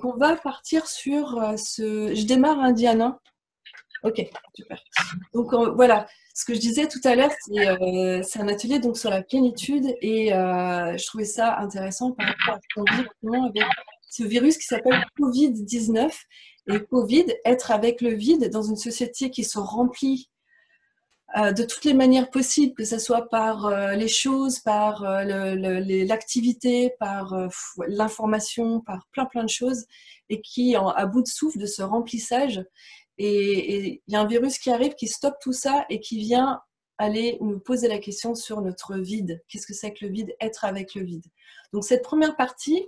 Donc, on va partir sur ce... Je démarre, hein, Diana. Ok, super. Donc, voilà, ce que je disais tout à l'heure, c'est un atelier donc, sur la plénitude et je trouvais ça intéressant par rapport à ce qu'on vit maintenant avec ce virus qui s'appelle Covid-19. Et Covid, être avec le vide dans une société qui se remplit de toutes les manières possibles, que ce soit par les choses, par l'activité, par l'information, par plein de choses, et qui, à bout de souffle de ce remplissage, et il y a un virus qui arrive, qui stoppe tout ça, et qui vient aller nous poser la question sur notre vide. Qu'est-ce que c'est que le vide? Être avec le vide. Donc cette première partie,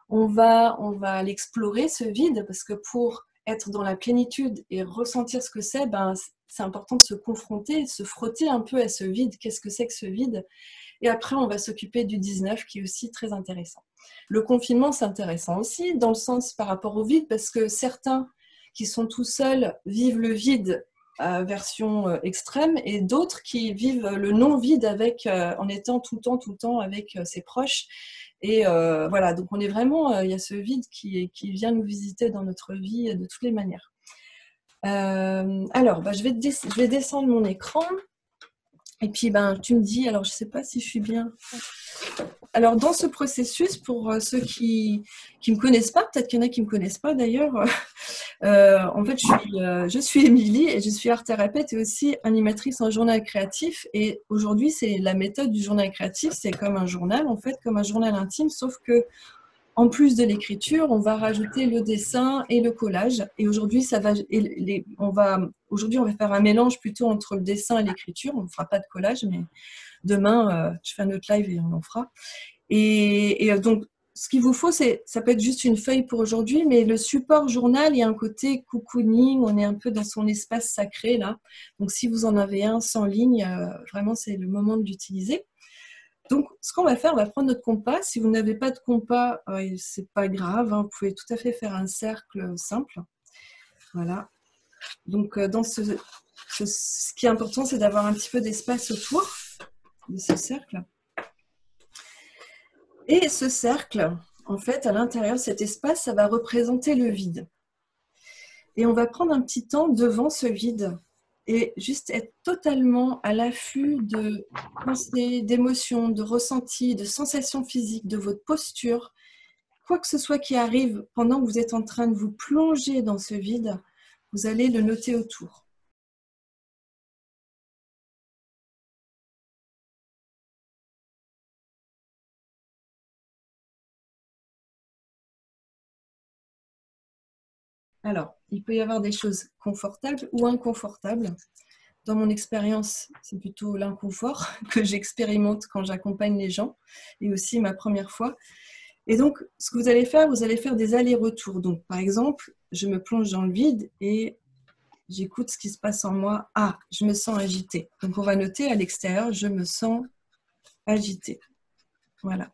on va l'explorer, ce vide, parce que pour être dans la plénitude et ressentir ce que c'est, ben, c'est important de se confronter, de se frotter un peu à ce vide. Qu'est-ce que c'est que ce vide? Et après, on va s'occuper du 19, qui est aussi très intéressant. Le confinement, c'est intéressant aussi, dans le sens par rapport au vide, parce que certains qui sont tout seuls vivent le vide version extrême, et d'autres qui vivent le non-vide en étant tout le temps avec ses proches. Et voilà, donc on est vraiment, il y a ce vide qui vient nous visiter dans notre vie de toutes les manières. Alors, je vais descendre mon écran. Et puis, tu me dis, alors je ne sais pas si je suis bien. Alors, dans ce processus, pour ceux qui ne me connaissent pas, peut-être qu'il y en a qui ne me connaissent pas d'ailleurs, en fait, je suis Émilie et je suis art thérapeute et aussi animatrice en journal créatif. Et aujourd'hui, c'est la méthode du journal créatif, c'est comme un journal, en fait, comme un journal intime, sauf que en plus de l'écriture, on va rajouter le dessin et le collage. Et aujourd'hui, aujourd'hui, on va faire un mélange plutôt entre le dessin et l'écriture. On ne fera pas de collage, mais demain, je fais un autre live et on en fera. Et donc, ce qu'il vous faut, ça peut être juste une feuille pour aujourd'hui, mais le support journal, il y a un côté cocooning, on est un peu dans son espace sacré là. Donc, si vous en avez un sans ligne, vraiment, c'est le moment de l'utiliser. Donc, ce qu'on va faire, on va prendre notre compas. Si vous n'avez pas de compas, c'est pas grave, hein, vous pouvez tout à fait faire un cercle simple. Voilà. Donc, ce qui est important, c'est d'avoir un petit peu d'espace autour de ce cercle. Et ce cercle, en fait, à l'intérieur de cet espace, ça va représenter le vide. Et on va prendre un petit temps devant ce vide et juste être totalement à l'affût de pensées, d'émotions, de ressentis, de sensations physiques, de votre posture. Quoi que ce soit qui arrive pendant que vous êtes en train de vous plonger dans ce vide, vous allez le noter autour. Alors, il peut y avoir des choses confortables ou inconfortables. Dans mon expérience, c'est plutôt l'inconfort que j'expérimente quand j'accompagne les gens, et aussi ma première fois. Et donc, ce que vous allez faire des allers-retours. Donc, par exemple, je me plonge dans le vide et j'écoute ce qui se passe en moi. Ah, je me sens agitée. Donc, on va noter à l'extérieur, je me sens agitée. Voilà.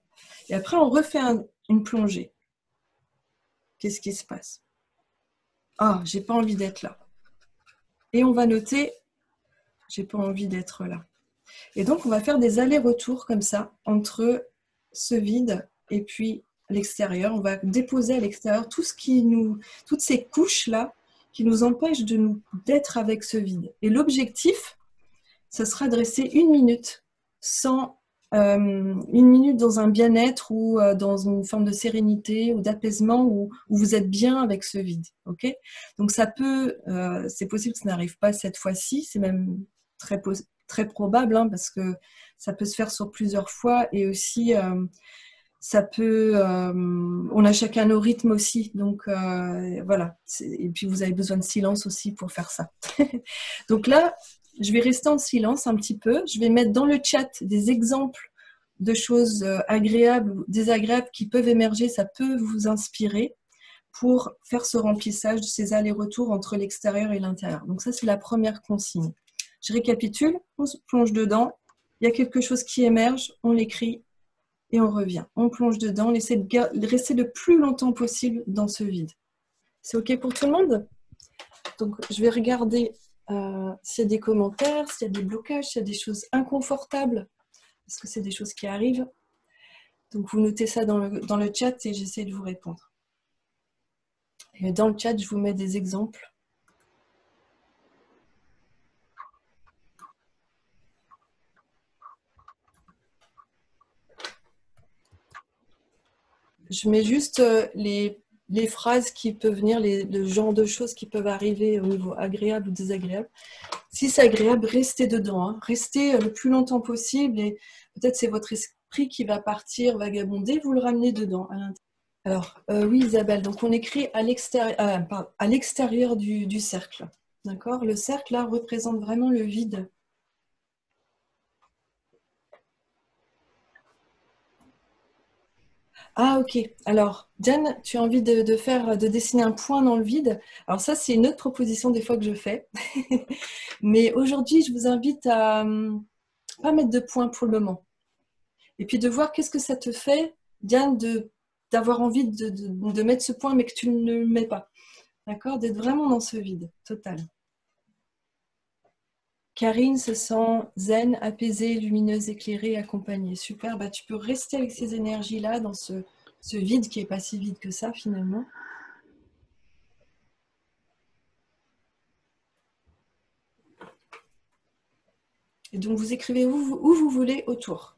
Et après, on refait une plongée. Qu'est-ce qui se passe? Ah, j'ai pas envie d'être là. Et on va noter, j'ai pas envie d'être là. Et donc, on va faire des allers-retours comme ça entre ce vide et puis l'extérieur. On va déposer à l'extérieur toutes ces couches-là qui nous empêchent d'être avec ce vide. Et l'objectif, ce sera de rester 1 minute une minute dans un bien-être ou dans une forme de sérénité ou d'apaisement où vous êtes bien avec ce vide. Okay, donc c'est possible que ça n'arrive pas cette fois-ci, c'est même très probable, hein, parce que ça peut se faire sur plusieurs fois et aussi on a chacun nos rythmes aussi, donc voilà. Et puis vous avez besoin de silence aussi pour faire ça. Donc là, je vais rester en silence un petit peu. Je vais mettre dans le chat des exemples de choses agréables ou désagréables qui peuvent émerger. Ça peut vous inspirer pour faire ce remplissage de ces allers-retours entre l'extérieur et l'intérieur. Donc ça, c'est la première consigne. Je récapitule, on se plonge dedans. Il y a quelque chose qui émerge, on l'écrit et on revient. On plonge dedans, on essaie de rester le plus longtemps possible dans ce vide. C'est OK pour tout le monde? Donc, je vais regarder s'il y a des commentaires, s'il y a des blocages, s'il y a des choses inconfortables, parce que c'est des choses qui arrivent. Donc, vous notez ça dans le chat et j'essaie de vous répondre. Et dans le chat, je vous mets des exemples. Je mets juste les phrases qui peuvent venir, le genre de choses qui peuvent arriver au niveau agréable ou désagréable. Si c'est agréable, restez dedans. Hein. Restez le plus longtemps possible et peut-être c'est votre esprit qui va partir vagabonder, vous le ramenez dedans. Alors, oui Isabelle, donc on écrit à l'extérieur du cercle. D'accord? Le cercle là représente vraiment le vide. Ah ok, alors Diane, tu as envie de dessiner un point dans le vide. Alors ça, c'est une autre proposition des fois que je fais. Mais aujourd'hui, je vous invite à pas mettre de point pour le moment. Et puis de voir qu'est-ce que ça te fait, Diane, d'avoir envie de mettre ce point, mais que tu ne le mets pas. D'accord? D'être vraiment dans ce vide total. Karine se sent zen, apaisée, lumineuse, éclairée, accompagnée. Super, bah, tu peux rester avec ces énergies-là dans ce vide qui n'est pas si vide que ça finalement. Et donc vous écrivez où vous voulez autour.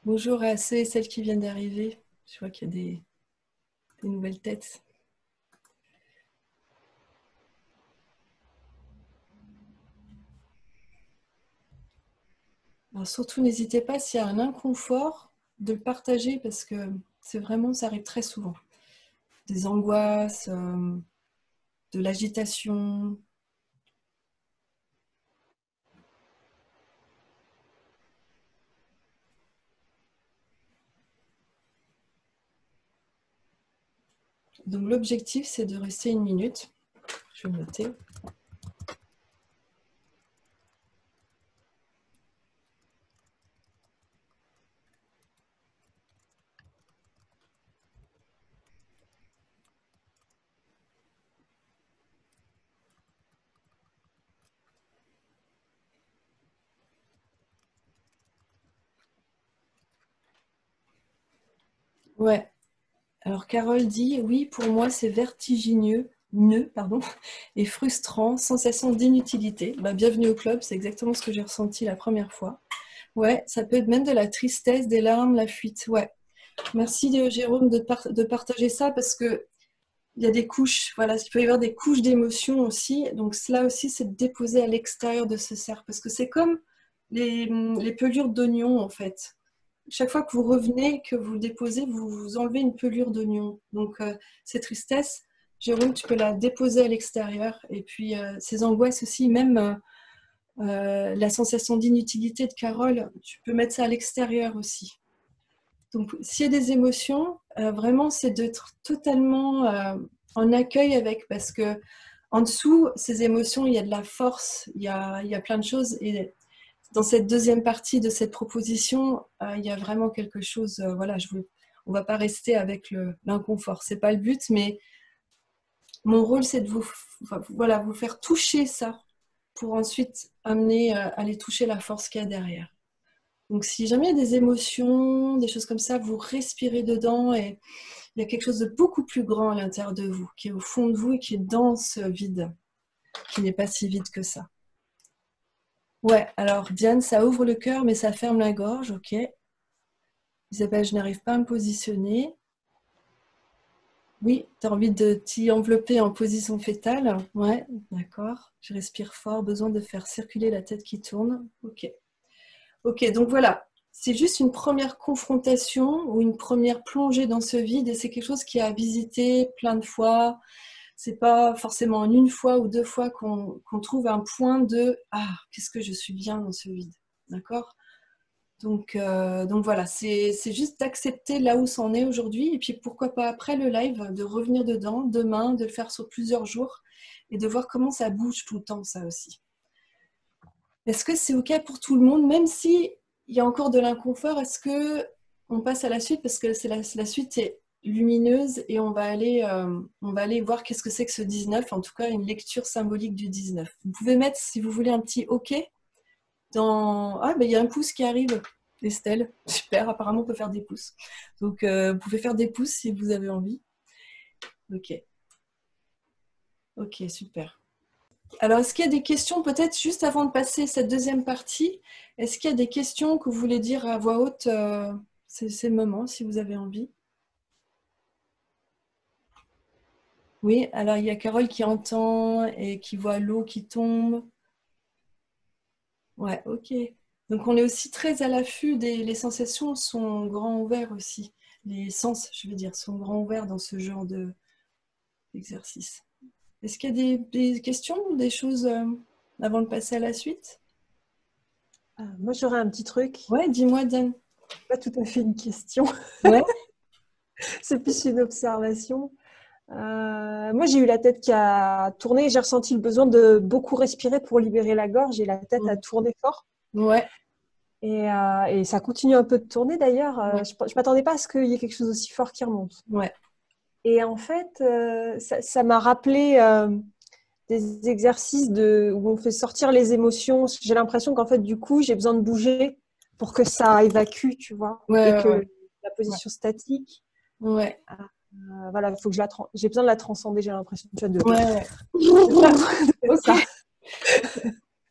Bonjour à ceux et celles qui viennent d'arriver. Je vois qu'il y a des nouvelles têtes. Alors surtout, n'hésitez pas s'il y a un inconfort de le partager parce que c'est vraiment, ça arrive très souvent. Des angoisses, de l'agitation. Donc l'objectif, c'est de rester 1 minute. Je vais noter. Ouais. Alors Carole dit, oui, pour moi, c'est vertigineux, et frustrant, sensation d'inutilité. Bah, bienvenue au club, c'est exactement ce que j'ai ressenti la première fois. Ouais, ça peut être même de la tristesse, des larmes, la fuite. Ouais. Merci Jérôme de partager ça parce que il y a des couches, voilà, il peut y avoir des couches d'émotions aussi. Donc cela aussi, c'est de déposer à l'extérieur de ce cercle parce que c'est comme les pelures d'oignon en fait. Chaque fois que vous revenez, que vous le déposez, vous enlevez une pelure d'oignon. Donc ces tristesses, Jérôme, tu peux la déposer à l'extérieur. Et puis ces angoisses aussi, même la sensation d'inutilité de Carole, tu peux mettre ça à l'extérieur aussi. Donc, s'il y a des émotions, vraiment, c'est d'être totalement en accueil avec, parce que en dessous, ces émotions, il y a de la force, il y a plein de choses. Et dans cette deuxième partie de cette proposition, il y a vraiment quelque chose. Voilà, on ne va pas rester avec l'inconfort. C'est pas le but, mais mon rôle, c'est de vous faire toucher ça pour ensuite amener à aller toucher la force qu'il y a derrière. Donc, si jamais il y a des émotions, des choses comme ça, vous respirez dedans et il y a quelque chose de beaucoup plus grand à l'intérieur de vous, qui est au fond de vous et qui est dans ce vide, qui n'est pas si vide que ça. Ouais, alors Diane, ça ouvre le cœur, mais ça ferme la gorge, ok. Isabelle, je n'arrive pas à me positionner. Oui, tu as envie de t'y envelopper en position fétale. Ouais, d'accord. Je respire fort, besoin de faire circuler la tête qui tourne. Ok. Ok, donc voilà. C'est juste une première confrontation ou une première plongée dans ce vide et c'est quelque chose qui a visité plein de fois. C'est pas forcément en 1 fois ou 2 fois qu'on trouve un point de ah, qu'est-ce que je suis bien dans ce vide. D'accord? Donc voilà, c'est juste d'accepter là où c'en est aujourd'hui et puis pourquoi pas après le live de revenir dedans, demain, de le faire sur plusieurs jours et de voir comment ça bouge tout le temps, ça aussi. Est-ce que c'est OK pour tout le monde, même si il y a encore de l'inconfort, est-ce que on passe à la suite parce que la suite est lumineuse et on va aller voir qu'est-ce que c'est que ce 19, en tout cas une lecture symbolique du 19. Vous pouvez mettre, si vous voulez, un petit OK dans... Ah, ben il y a un pouce qui arrive. Estelle, super, apparemment on peut faire des pouces. Donc vous pouvez faire des pouces si vous avez envie. Ok. Ok, super. Alors, est-ce qu'il y a des questions, peut-être juste avant de passer cette deuxième partie, est-ce qu'il y a des questions que vous voulez dire à voix haute c'est le moment, si vous avez envie? Oui, alors il y a Carole qui entend et qui voit l'eau qui tombe. Ouais, ok. Donc on est aussi très à l'affût les sensations sont grands ouverts aussi. Les sens, je veux dire, sont grands ouverts dans ce genre d'exercice. Est-ce qu'il y a des questions ou des choses avant de passer à la suite? Moi, j'aurais un petit truc. Ouais, dis-moi, Diane. Pas tout à fait une question. Ouais. C'est plus une observation. Moi, j'ai eu la tête qui a tourné. J'ai ressenti le besoin de beaucoup respirer pour libérer la gorge et la tête a tourné fort. Ouais. Et ça continue un peu de tourner d'ailleurs. Ouais. Je ne m'attendais pas à ce qu'il y ait quelque chose aussi fort qui remonte. Ouais. Et en fait, ça m'a rappelé des exercices où on fait sortir les émotions. J'ai l'impression qu'en fait, du coup, j'ai besoin de bouger pour que ça évacue, tu vois. Et Ouais, que ouais, la ouais. position statique, Ouais. voilà, faut que j'ai besoin de la transcender, j'ai l'impression, tu vois, de Ouais, ouais. faire Ok. ça.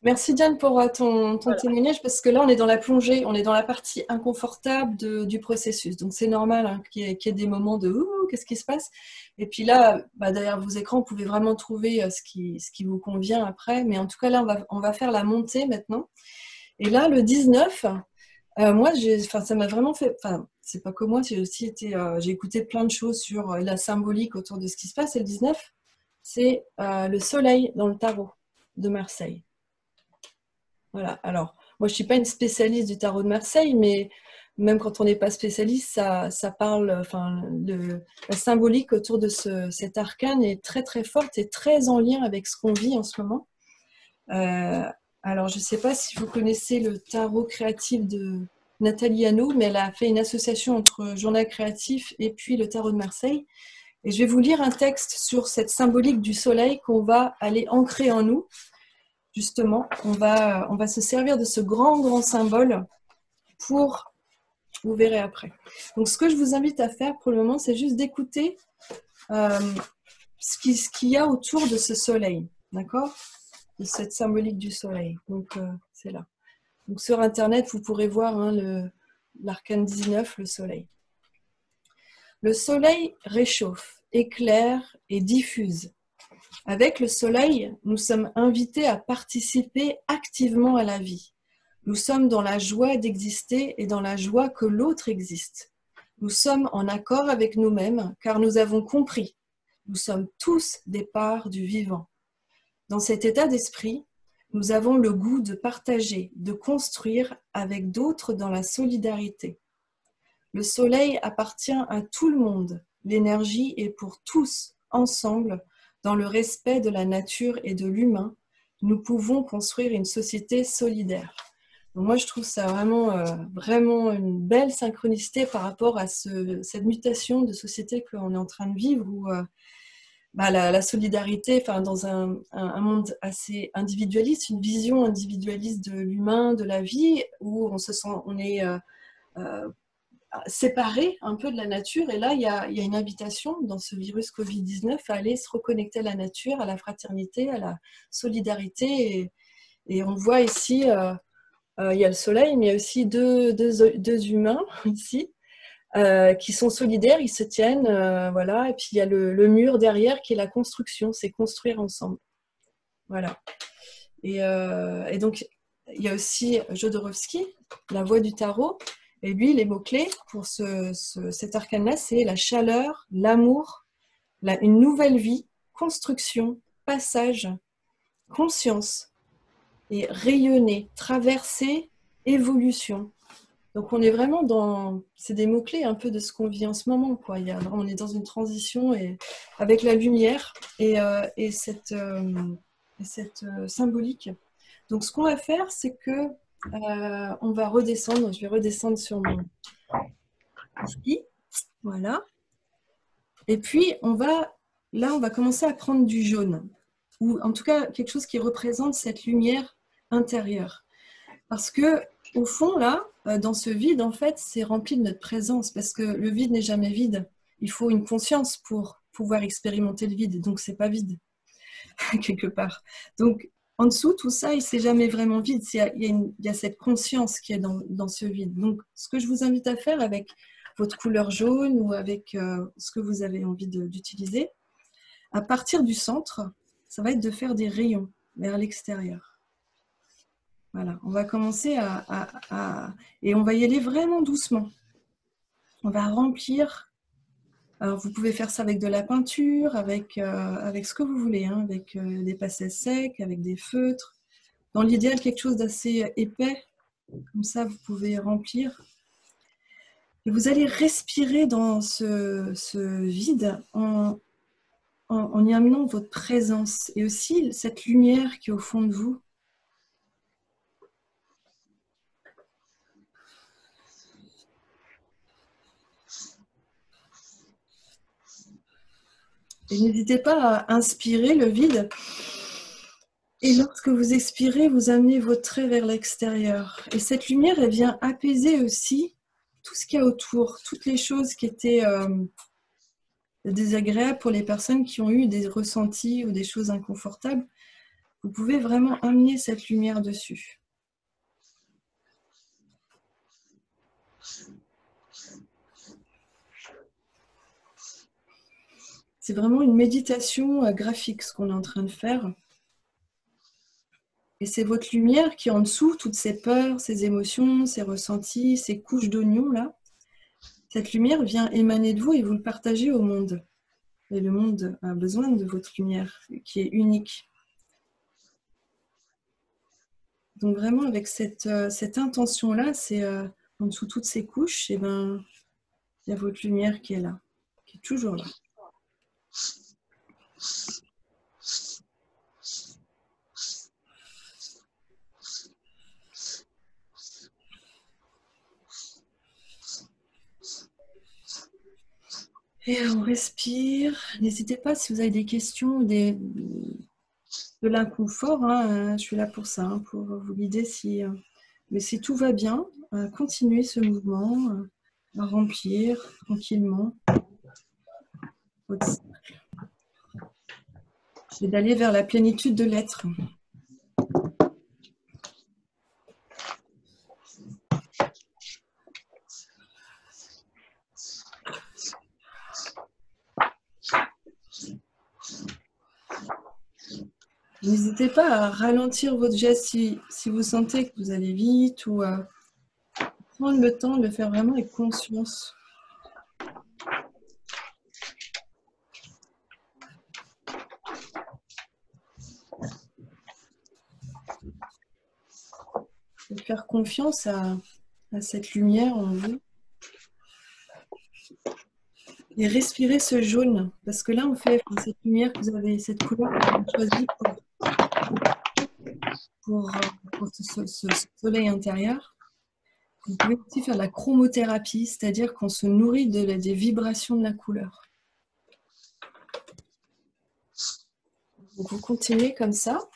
Merci Diane pour ton Voilà. témoignage parce que là on est dans la plongée, on est dans la partie inconfortable du processus. Donc c'est normal hein, qu'il y ait des moments de ouh, qu'est-ce qui se passe? Et puis là, bah, derrière vos écrans, vous pouvez vraiment trouver ce qui vous convient après. Mais en tout cas là, on va faire la montée maintenant. Et là, le 19, moi, ça m'a vraiment fait. Enfin, c'est pas que moi, j'ai aussi été. J'ai écouté plein de choses sur la symbolique autour de ce qui se passe. Et le 19, c'est le soleil dans le tarot de Marseille. Voilà. Alors, moi, je ne suis pas une spécialiste du tarot de Marseille, mais même quand on n'est pas spécialiste, ça parle, enfin, la symbolique autour de cet arcane est très très forte et très en lien avec ce qu'on vit en ce moment. Euh, alors, je ne sais pas si vous connaissez le tarot créatif de Nathalie Hanau, mais elle a fait une association entre Journal créatif et puis le tarot de Marseille. Et je vais vous lire un texte sur cette symbolique du soleil qu'on va aller ancrer en nous. Justement, on va se servir de ce grand symbole pour, vous verrez après. Donc, ce que je vous invite à faire pour le moment, c'est juste d'écouter euh, ce qu'il y a autour de ce soleil, d'accord? De cette symbolique du soleil. Donc, c'est là. Donc, sur Internet, vous pourrez voir hein, l'arcane 19, le soleil. Le soleil réchauffe, éclaire et diffuse. Avec le soleil, nous sommes invités à participer activement à la vie. Nous sommes dans la joie d'exister et dans la joie que l'autre existe. Nous sommes en accord avec nous-mêmes car nous avons compris. Nous sommes tous des parts du vivant. Dans cet état d'esprit, nous avons le goût de partager, de construire avec d'autres dans la solidarité. Le soleil appartient à tout le monde. L'énergie est pour tous, ensemble, dans le respect de la nature et de l'humain. Nous pouvons construire une société solidaire. Donc moi, je trouve ça vraiment une belle synchronicité par rapport à cette mutation de société qu'on est en train de vivre où la solidarité, enfin, dans un monde assez individualiste, une vision individualiste de l'humain, de la vie, où on est séparé un peu de la nature. Et là, il y a une invitation dans ce virus Covid-19 à aller se reconnecter à la nature, à la fraternité, à la solidarité. Et on voit ici, il y a le soleil, mais il y a aussi deux humains ici qui sont solidaires, ils se tiennent, voilà. Et puis il y a le mur derrière qui est la construction, c'est construire ensemble. Voilà. Et donc, il y a aussi Jodorowsky, La Voix du Tarot. Et lui, les mots-clés pour cet arcane-là, c'est la chaleur, l'amour, une nouvelle vie, construction, passage, conscience, et rayonner, traverser, évolution. Donc on est vraiment c'est des mots-clés un peu de ce qu'on vit en ce moment, quoi. On est dans une transition avec la lumière et cette symbolique. Donc ce qu'on va faire, c'est que on va redescendre. Je vais redescendre sur mon ici, voilà. Et puis on va commencer à prendre du jaune, ou en tout cas quelque chose qui représente cette lumière intérieure. Parce que au fond, là, dans ce vide, en fait, c'est rempli de notre présence, parce que le vide n'est jamais vide. Il faut une conscience pour pouvoir expérimenter le vide, donc c'est pas vide, quelque part. Donc, en dessous, tout ça, il ne s'est jamais vraiment vide. Il y a cette conscience qui est dans ce vide. Donc, ce que je vous invite à faire avec votre couleur jaune ou avec ce que vous avez envie d'utiliser, à partir du centre, ça va être de faire des rayons vers l'extérieur. Voilà, on va commencer et on va y aller vraiment doucement. On va remplir. Alors, vous pouvez faire ça avec de la peinture, avec ce que vous voulez, hein, avec des pastels secs, avec des feutres. Dans l'idéal, quelque chose d'assez épais. Comme ça, vous pouvez remplir. Et vous allez respirer dans ce vide en y amenant votre présence et aussi cette lumière qui est au fond de vous. Et n'hésitez pas à inspirer le vide. Et lorsque vous expirez, vous amenez votre trait vers l'extérieur. Et cette lumière, elle vient apaiser aussi tout ce qu'il y a autour, toutes les choses qui étaient désagréables pour les personnes qui ont eu des ressentis ou des choses inconfortables. Vous pouvez vraiment amener cette lumière dessus. C'est vraiment une méditation graphique, ce qu'on est en train de faire. Et c'est votre lumière qui est en dessous, toutes ces peurs, ces émotions, ces ressentis, ces couches d'oignons là. Cette lumière vient émaner de vous et vous le partagez au monde. Et le monde a besoin de votre lumière, qui est unique. Donc vraiment, avec cette intention-là, c'est en dessous de toutes ces couches, et ben, il y a votre lumière qui est là, qui est toujours là. Et on respire. N'hésitez pas si vous avez des questions ou de l'inconfort. Hein, je suis là pour ça, hein, pour vous guider. Mais si tout va bien, continuez ce mouvement à remplir tranquillement votre cercle. Et d'aller vers la plénitude de l'être. N'hésitez pas à ralentir votre geste si vous sentez que vous allez vite ou à prendre le temps de le faire vraiment avec conscience. Et faire confiance à cette lumière en vous. Et respirer ce jaune, parce que là on fait cette lumière que vous avez, cette couleur que vous avez choisie pour ce soleil intérieur. Vous pouvez aussi faire la chromothérapie, c'est-à-dire qu'on se nourrit des vibrations de la couleur. Donc vous continuez comme ça.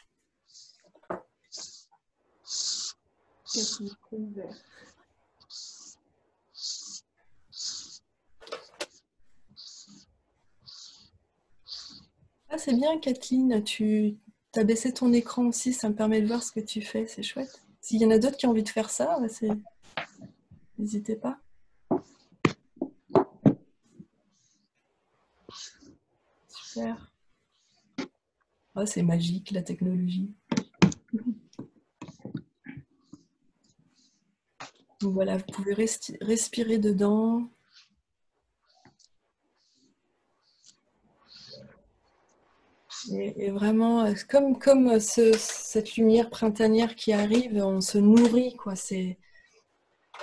Ah, c'est bien, Kathleen, tu as baissé ton écran aussi, ça me permet de voir ce que tu fais, c'est chouette. S'il y en a d'autres qui ont envie de faire ça, n'hésitez pas. Super. Oh, c'est magique, la technologie. Donc voilà, vous pouvez respirer dedans. Et vraiment, comme cette lumière printanière qui arrive, on se nourrit, quoi.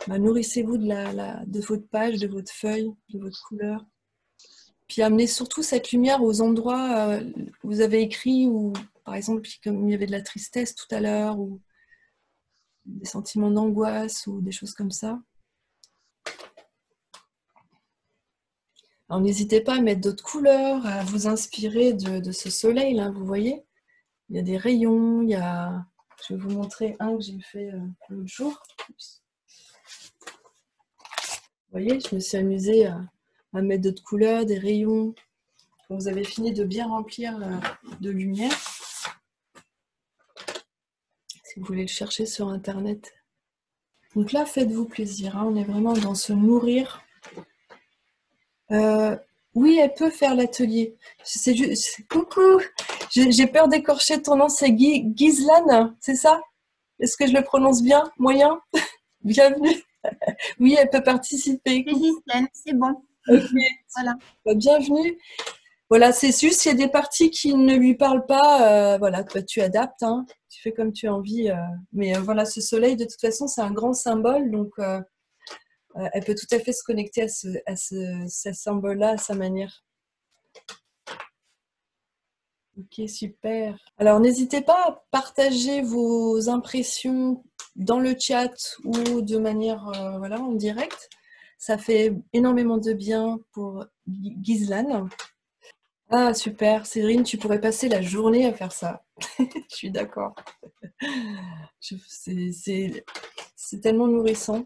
Nourrissez-vous de votre page, de votre feuille, de votre couleur. Puis amenez surtout cette lumière aux endroits où vous avez écrit, ou par exemple, comme il y avait de la tristesse tout à l'heure, ou des sentiments d'angoisse, ou des choses comme ça. Alors n'hésitez pas à mettre d'autres couleurs, à vous inspirer de ce soleil là, vous voyez. Il y a des rayons, je vais vous montrer un que j'ai fait l'autre jour. voyez, je me suis amusée à mettre d'autres couleurs, des rayons. Quand vous avez fini de bien remplir de lumière, si vous voulez le chercher sur Internet. Donc là, faites-vous plaisir. Hein, on est vraiment dans se nourrir. Oui, elle peut faire l'atelier. C'est juste... Coucou. J'ai peur d'écorcher ton nom. C'est Ghislaine, c'est ça? Est-ce que je le prononce bien? Moyen? Bienvenue. Oui, elle peut participer. C'est Ghislaine, c'est bon. Okay. Voilà. Bienvenue. Voilà, c'est juste, s'il y a des parties qui ne lui parlent pas, voilà, bah, tu adaptes, hein, tu fais comme tu as envie. Mais voilà, ce soleil, de toute façon, c'est un grand symbole, donc elle peut tout à fait se connecter à ce symbole-là, à sa manière. Ok, super. Alors, n'hésitez pas à partager vos impressions dans le chat ou de manière voilà, en direct. Ça fait énormément de bien pour Ghislaine. Ah, super. Cyrine, tu pourrais passer la journée à faire ça. Je suis d'accord. C'est tellement nourrissant.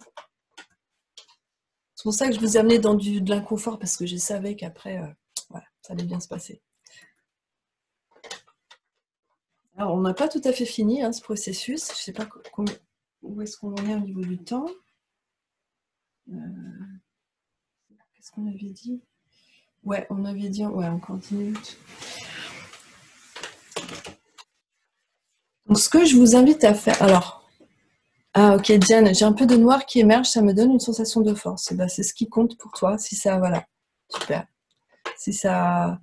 C'est pour ça que je vous ai amené dans de l'inconfort, parce que je savais qu'après, voilà, ça allait bien se passer. Alors, on n'a pas tout à fait fini hein, ce processus. Je ne sais pas où est-ce qu'on en est au niveau du temps. Qu'est-ce qu'on avait dit? Ouais, on avait dit ouais, encore 10 minutes. Donc, ce que je vous invite à faire... Alors, ah ok, Diane, j'ai un peu de noir qui émerge, ça me donne une sensation de force. Ben, c'est ce qui compte pour toi, si ça... Voilà, super. Si ça...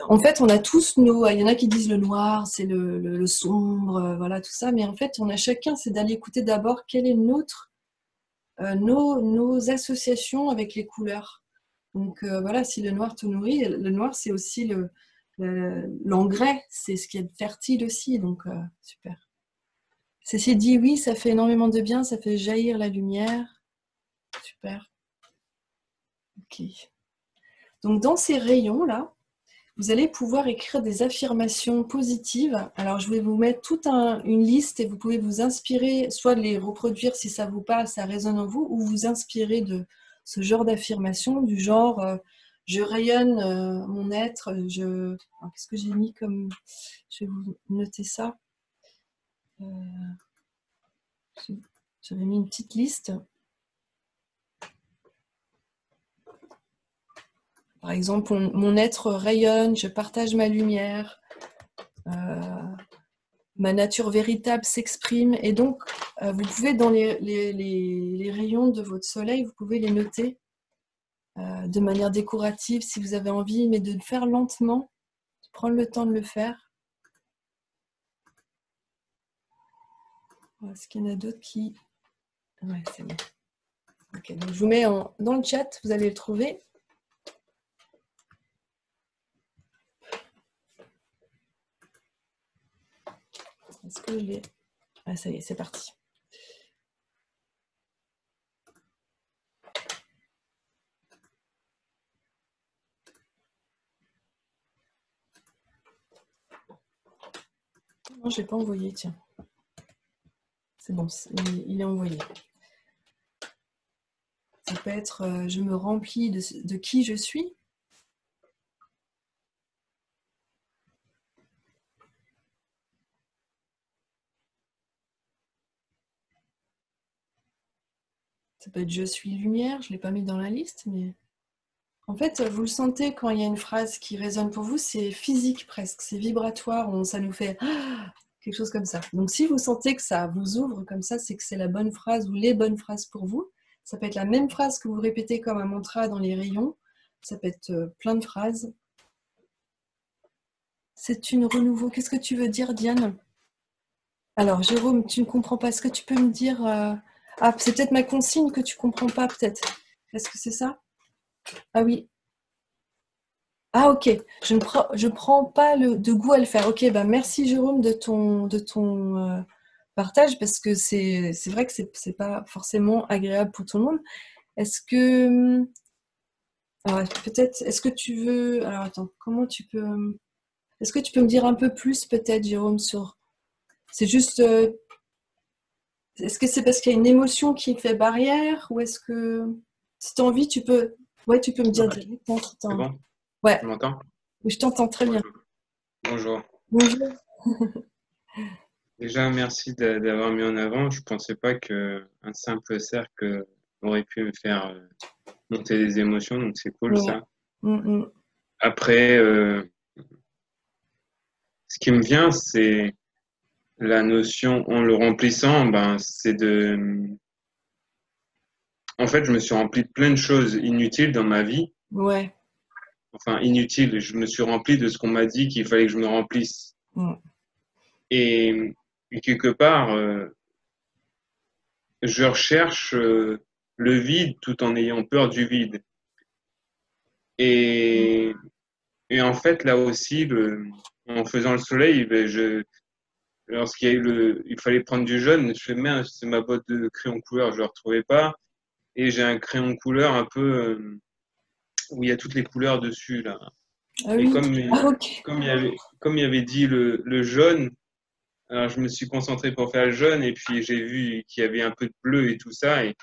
En fait, on a tous nos... Il y en a qui disent le noir, c'est le sombre, voilà, tout ça. Mais en fait, on a chacun, c'est d'aller écouter d'abord quelle est nos associations avec les couleurs. Donc voilà, si le noir te nourrit, le noir, c'est aussi l'engrais, c'est ce qui est fertile aussi. Donc super. Cécile dit oui, ça fait énormément de bien, ça fait jaillir la lumière. Super. Ok. Donc dans ces rayons-là, vous allez pouvoir écrire des affirmations positives. Alors, je vais vous mettre toute une liste et vous pouvez vous inspirer, soit de les reproduire si ça vous parle, ça résonne en vous, ou vous inspirer de ce genre d'affirmation, du genre je rayonne mon être, qu'est-ce que j'ai mis comme... Je vais vous noter ça. J'avais mis une petite liste. Par exemple, mon être rayonne, je partage ma lumière. Ma nature véritable s'exprime. Et donc, vous pouvez, dans les rayons de votre soleil, vous pouvez les noter de manière décorative si vous avez envie, mais de le faire lentement, de prendre le temps de le faire. Est-ce qu'il y en a d'autres qui... Ouais, c'est bon. Ok, donc je vous mets dans le chat, vous allez le trouver. Est-ce que je l'ai... Ah, ça y est, c'est parti. Non, je ne l'ai pas envoyé, tiens. C'est bon, il est envoyé. Ça peut être je me remplis de qui je suis. Ça peut être je suis lumière, je ne l'ai pas mis dans la liste, mais en fait, vous le sentez quand il y a une phrase qui résonne pour vous, c'est physique presque, c'est vibratoire, ça nous fait quelque chose comme ça. Donc si vous sentez que ça vous ouvre comme ça, c'est que c'est la bonne phrase ou les bonnes phrases pour vous. Ça peut être la même phrase que vous répétez comme un mantra dans les rayons, ça peut être plein de phrases. C'est une renouveau. Qu'est-ce que tu veux dire, Diane? Alors, Jérôme, tu ne comprends pas. Est-ce que tu peux me dire... Ah, c'est peut-être ma consigne que tu ne comprends pas, peut-être. Est-ce que c'est ça? Ah oui. Ah ok, je prends pas de goût à le faire. Ok, bah merci Jérôme de ton partage parce que c'est vrai que c'est pas forcément agréable pour tout le monde. Est-ce que alors, peut-être est-ce que tu veux alors attends comment tu peux est-ce que tu peux me dire un peu plus peut-être Jérôme sur c'est juste Est-ce que c'est parce qu'il y a une émotion qui fait barrière ou est-ce que si tu as envie, ouais, tu peux me dire Ouais, directement si tu as c'est envie. bon? Ouais, Tu m'entends? oui, je t'entends très bien. Bonjour. Bonjour. Bonjour. Déjà, merci d'avoir mis en avant. Je pensais pas qu'un simple cercle aurait pu me faire monter des émotions, donc c'est cool Ouais. ça. Mm, Après, ce qui me vient, c'est la notion, en le remplissant, ben, c'est de... En fait, je me suis rempli de plein de choses inutiles dans ma vie. ouais. Enfin, inutiles, je me suis rempli de ce qu'on m'a dit qu'il fallait que je me remplisse. Mm. Et, et quelque part, je recherche le vide tout en ayant peur du vide. Et, et en fait, là aussi, en faisant le soleil, ben, lorsqu'il y a eu il fallait prendre du jaune, je fais merde, c'est ma boîte de crayon couleur, je ne le retrouvais pas. Et j'ai un crayon couleur un peu où il y a toutes les couleurs dessus là. Ah Et oui. Ah, ok. comme il y avait dit le jaune, alors je me suis concentré pour faire le jaune et puis j'ai vu qu'il y avait un peu de bleu et tout ça et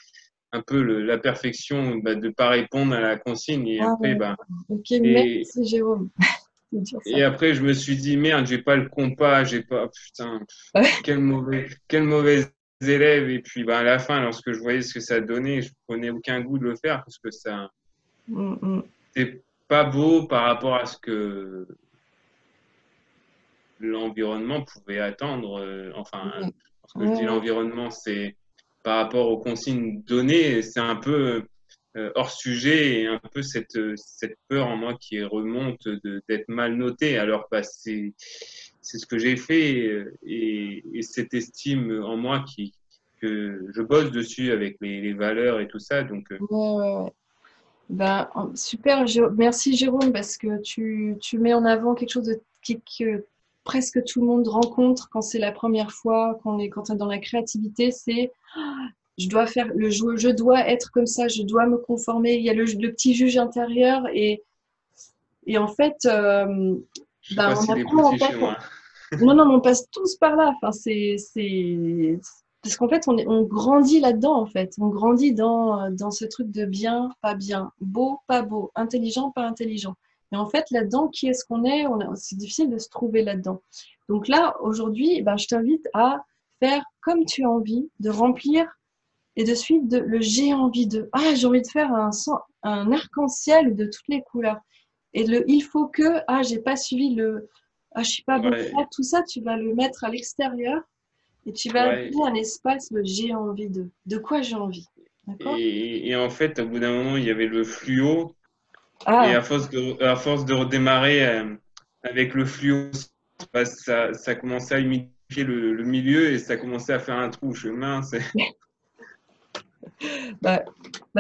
un peu la perfection bah, de pas répondre à la consigne et Ah, après ouais. bah Ok, et merci Jérôme de dire ça. et après je me suis dit merde, j'ai pas le compas, j'ai pas putain Ouais. quel mauvais élève et puis bah à la fin lorsque je voyais ce que ça donnait, je prenais aucun goût de le faire parce que ça Mm, mm. c'est pas beau par rapport à ce que l'environnement pouvait attendre. Enfin, Ouais. lorsque je dis Ouais, l'environnement, c'est par rapport aux consignes données, c'est un peu hors sujet et un peu cette peur en moi qui remonte d'être mal noté. Alors, bah, c'est ce que j'ai fait et cette estime en moi que je bosse dessus avec les valeurs et tout ça. Donc, ouais, ouais, ouais. Ben, super, merci Jérôme, parce que tu mets en avant quelque chose que presque tout le monde rencontre quand c'est la première fois, quand on est dans la créativité, c'est je dois faire je dois être comme ça, je dois me conformer. Il y a le petit juge intérieur et en fait, je sais ben, pas on s'il est apprend en petit fait. chez moi. Non, non, mais on passe tous par là. Enfin, parce qu'en fait, on grandit là-dedans, en fait. On grandit dans ce truc de bien, pas bien, beau, pas beau, intelligent, pas intelligent. Et en fait, là-dedans, qui est-ce qu'on est? C'est difficile de se trouver là-dedans. Donc là, aujourd'hui, ben, je t'invite à faire comme tu as envie, de remplir et de suivre le j'ai envie de. Ah, j'ai envie de faire un arc-en-ciel de toutes les couleurs. Et il faut que, ah, j'ai pas suivi ah, je suis pas bon. Ouais, Là, tout ça, tu vas le mettre à l'extérieur et tu vas ouais. donner un espace, le j'ai envie de. De quoi j'ai envie. D'accord? Et en fait, au bout d'un moment, il y avait le fluo. Et Ah, à force de redémarrer avec le fluo, bah, ça commençait à humidifier le milieu et ça commençait à faire un trou. Je fais mince. bah,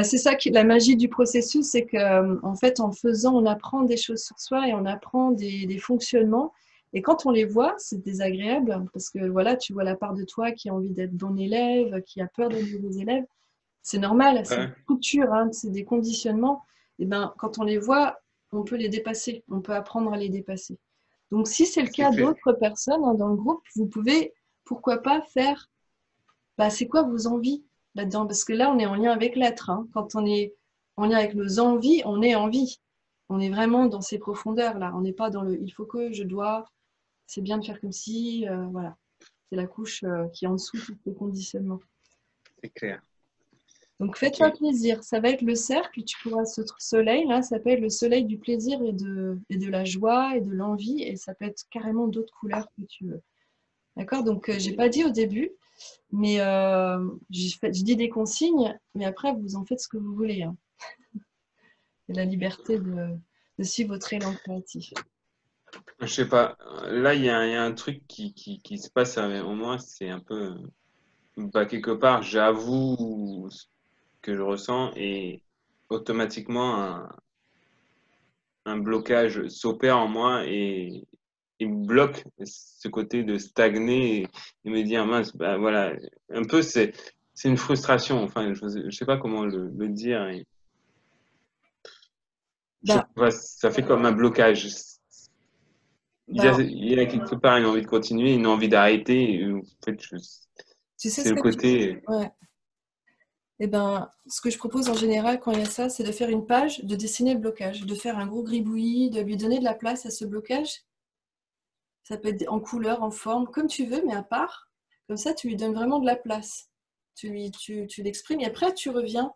c'est ça qui, la magie du processus, c'est que, en fait, en faisant, on apprend des choses sur soi et on apprend des fonctionnements. Et quand on les voit, c'est désagréable parce que voilà, tu vois la part de toi qui a envie d'être bon élève, qui a peur d'être mauvais élève. C'est normal, c'est une Ouais, culture, hein, c'est des conditionnements. Et ben, quand on les voit, on peut les dépasser, on peut apprendre à les dépasser. Donc, si c'est le c'est cas clair. d'autres personnes hein, dans le groupe, vous pouvez, pourquoi pas, faire, bah, c'est quoi vos envies là-dedans? Parce que là, on est en lien avec l'être. Hein. Quand on est en lien avec nos envies, on est en vie. On est vraiment dans ces profondeurs-là. On n'est pas dans le il faut que, je dois, c'est bien de faire comme si, voilà. C'est la couche qui est en dessous de tous les conditionnements. C'est clair. Donc Ok. fais-toi plaisir, ça va être le cercle, tu pourras ce soleil là, ça peut être le soleil du plaisir et de la joie et de l'envie et ça peut être carrément d'autres couleurs que tu veux. D'accord? Donc j'ai pas dit au début, mais je dis des consignes, mais après vous en faites ce que vous voulez. Hein. C'est la liberté de suivre votre élan créatif. Je sais pas. Là, il y a un truc qui se passe au moins, c'est un peu. Bah, quelque part, j'avoue ce que je ressens et automatiquement, un blocage s'opère en moi et il me bloque ce côté de stagner et me dire, mince, bah voilà, un peu c'est une frustration, enfin, je sais pas comment le dire, je sais Bah, pas, ça fait comme un blocage. bah, Il y a quelque part une envie de continuer, une envie d'arrêter, en fait, Tu sais C'est ce le que côté. Ouais. Eh ben, ce que je propose en général quand il y a ça, c'est de faire une page, de dessiner le blocage, de faire un gros gribouillis, de lui donner de la place à ce blocage. Ça peut être en couleur, en forme, comme tu veux, mais à part. Comme ça, tu lui donnes vraiment de la place. Tu l'exprimes et après, tu reviens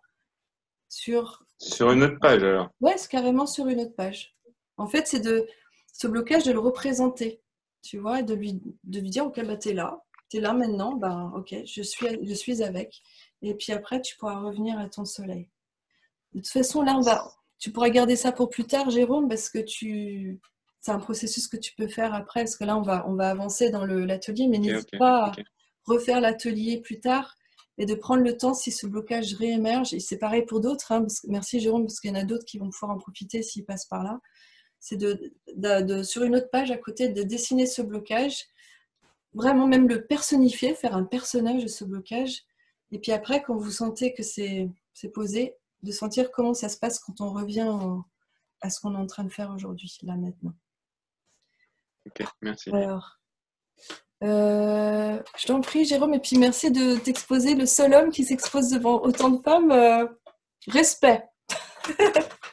sur... Sur une autre page, alors. Ouais, c'est carrément sur une autre page. En fait, c'est de ce blocage, de le représenter, tu vois, et de lui dire, ok, bah, t'es là maintenant, bah, ok, je suis avec. Et puis après, tu pourras revenir à ton soleil. De toute façon, là, tu pourras garder ça pour plus tard, Jérôme, parce que c'est un processus que tu peux faire après, parce que là, on va avancer dans l'atelier, mais n'hésite pas à refaire l'atelier plus tard et de prendre le temps si ce blocage réémerge. Et c'est pareil pour d'autres, hein, merci Jérôme, parce qu'il y en a d'autres qui vont pouvoir en profiter s'ils passent par là. C'est sur une autre page à côté, de dessiner ce blocage, vraiment même le personnifier, faire un personnage de ce blocage. Et puis après, quand vous sentez que c'est posé, de sentir comment ça se passe quand on revient à ce qu'on est en train de faire aujourd'hui, là maintenant. Ok, merci. Alors, je t'en prie, Jérôme, et puis merci de t'exposer, le seul homme qui s'expose devant autant de femmes. Respect.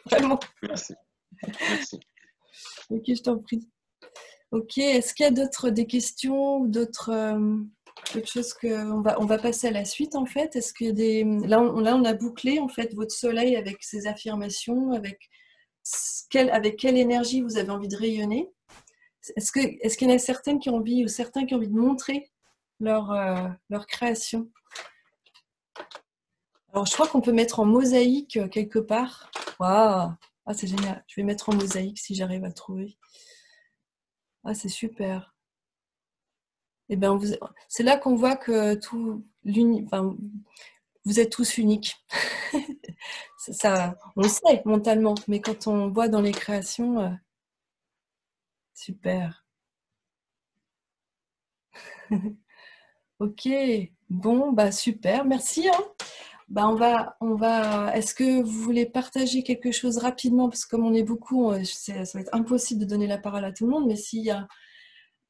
Vraiment. Merci. Merci. Ok, je t'en prie. Ok, est-ce qu'il y a des questions ou d'autres choses on va passer à la suite en fait. Est-ce qu'il y a là on a bouclé en fait votre soleil avec ces affirmations, avec quelle énergie vous avez envie de rayonner. Est-ce qu'il y en a certaines qui ont envie ou certains qui ont envie de montrer leur création? Alors je crois qu'on peut mettre en mosaïque quelque part. Waouh, ah, c'est génial. Je vais mettre en mosaïque si j'arrive à trouver. Ah, c'est super. Eh ben, c'est là qu'on voit que vous êtes tous uniques. Ça, on le sait mentalement, mais quand on voit dans les créations, super. Ok, bon, bah super, merci. Hein. Bah on va. Est-ce que vous voulez partager quelque chose rapidement, parce que comme on est beaucoup, ça va être impossible de donner la parole à tout le monde, mais s'il y a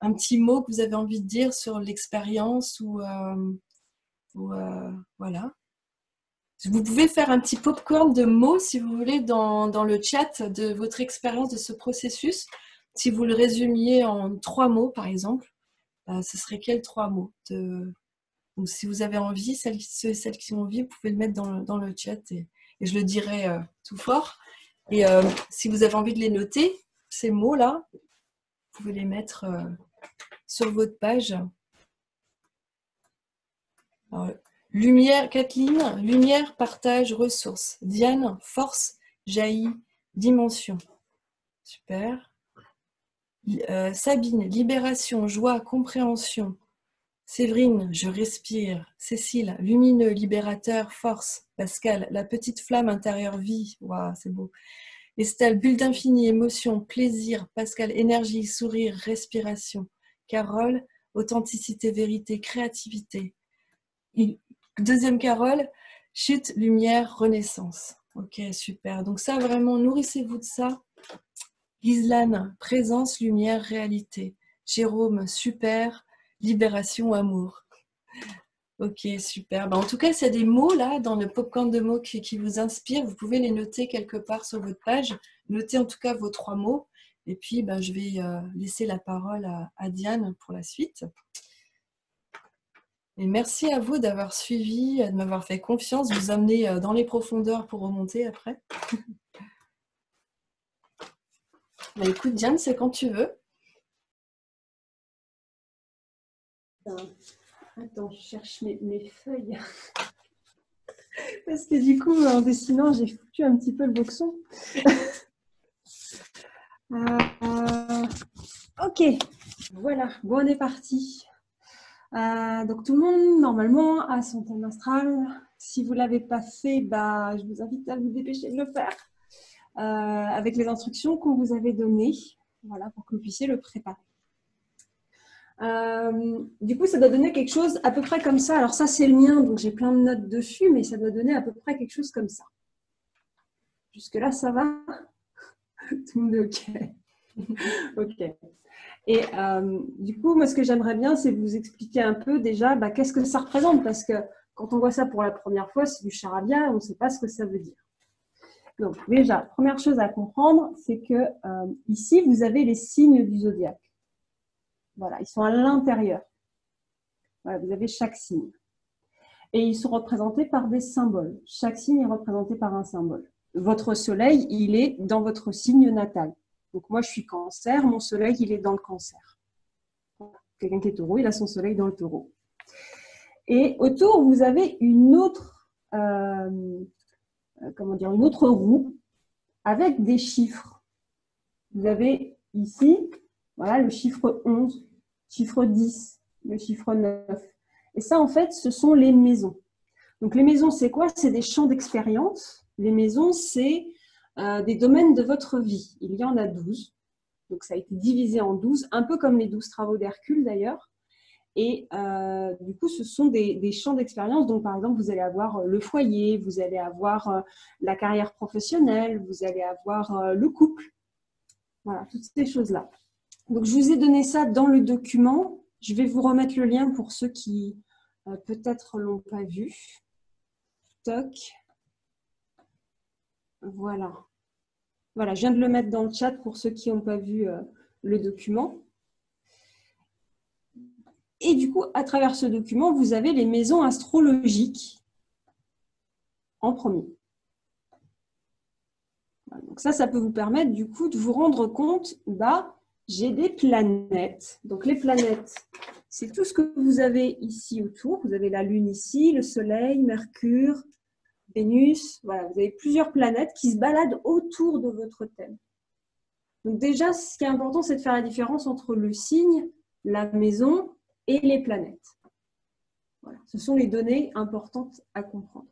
un petit mot que vous avez envie de dire sur l'expérience ou voilà. Vous pouvez faire un petit popcorn de mots, si vous voulez, dans le chat de votre expérience de ce processus. Si vous le résumiez en 3 mots, par exemple, ce serait quels 3 mots Donc, si vous avez envie, celles qui ont envie, vous pouvez le mettre dans le chat et je le dirai tout fort. Et si vous avez envie de les noter, ces mots-là, vous pouvez les mettre sur votre page. Alors, lumière, Kathleen, lumière, partage, ressources. Diane, force, jaillit, dimension. Super. Sabine, libération, joie, compréhension. Séverine, je respire. Cécile, lumineux, libérateur, force. Pascal, la petite flamme intérieure, vie. Waouh, c'est beau. Estelle, bulle d'infini, émotion, plaisir. Pascal, énergie, sourire, respiration. Carole, authenticité, vérité, créativité. Deuxième Carole, chute, lumière, renaissance. Ok, super. Donc ça, vraiment, nourrissez-vous de ça. Gislane, présence, lumière, réalité. Jérôme, super, libération, amour. Ok, super. En tout cas, s'il y a des mots là, dans le popcorn de mots qui vous inspirent, vous pouvez les noter quelque part sur votre page. Notez en tout cas vos 3 mots. Et puis, je vais laisser la parole à Diane pour la suite. Et merci à vous d'avoir suivi, de m'avoir fait confiance, vous amener dans les profondeurs pour remonter après. Écoute, Diane, c'est quand tu veux. Attends, je cherche mes feuilles. Parce que du coup, en dessinant, j'ai foutu un petit peu le boxon. Ok, voilà, bon, on est parti. Donc tout le monde, normalement, a son thème astral. Si vous ne l'avez pas fait, je vous invite à vous dépêcher de le faire avec les instructions qu'on vous avait données, voilà, pour que vous puissiez le préparer. Du coup, ça doit donner quelque chose à peu près comme ça. Alors ça, c'est le mien, donc j'ai plein de notes dessus, mais ça doit donner à peu près quelque chose comme ça. Jusque-là, ça va? Tout le monde est OK. OK. Et du coup, moi, ce que j'aimerais bien, c'est vous expliquer un peu déjà qu'est-ce que ça représente. Parce que quand on voit ça pour la première fois, c'est du charabia, on ne sait pas ce que ça veut dire. Donc déjà, première chose à comprendre, c'est que ici, vous avez les signes du zodiaque. Voilà, ils sont à l'intérieur. Voilà, vous avez chaque signe. Et ils sont représentés par des symboles. Chaque signe est représenté par un symbole. Votre soleil, il est dans votre signe natal. Donc moi, je suis cancer, mon soleil, il est dans le cancer. Quelqu'un qui est taureau, il a son soleil dans le taureau. Et autour, vous avez une autre, une autre roue avec des chiffres. Vous avez ici, voilà, le chiffre 11, chiffre 10, le chiffre 9. Et ça, en fait, ce sont les maisons. Donc, les maisons, c'est quoi? C'est des champs d'expérience. Les maisons, c'est des domaines de votre vie. Il y en a 12. Donc, ça a été divisé en 12, un peu comme les 12 travaux d'Hercule, d'ailleurs. Et du coup, ce sont des champs d'expérience. Donc, par exemple, vous allez avoir le foyer, vous allez avoir la carrière professionnelle, vous allez avoir le couple. Voilà, toutes ces choses-là. Donc, je vous ai donné ça dans le document. Je vais vous remettre le lien pour ceux qui peut-être ne l'ont pas vu. Toc. Voilà. Voilà, je viens de le mettre dans le chat pour ceux qui n'ont pas vu le document. Et du coup, à travers ce document, vous avez les maisons astrologiques en premier. Voilà, donc ça peut vous permettre du coup de vous rendre compte, j'ai des planètes. Donc les planètes, c'est tout ce que vous avez ici autour. Vous avez la Lune ici, le Soleil, Mercure, Vénus. Voilà, vous avez plusieurs planètes qui se baladent autour de votre thème. Donc déjà, ce qui est important, c'est de faire la différence entre le signe, la maison et les planètes. Voilà, ce sont les données importantes à comprendre.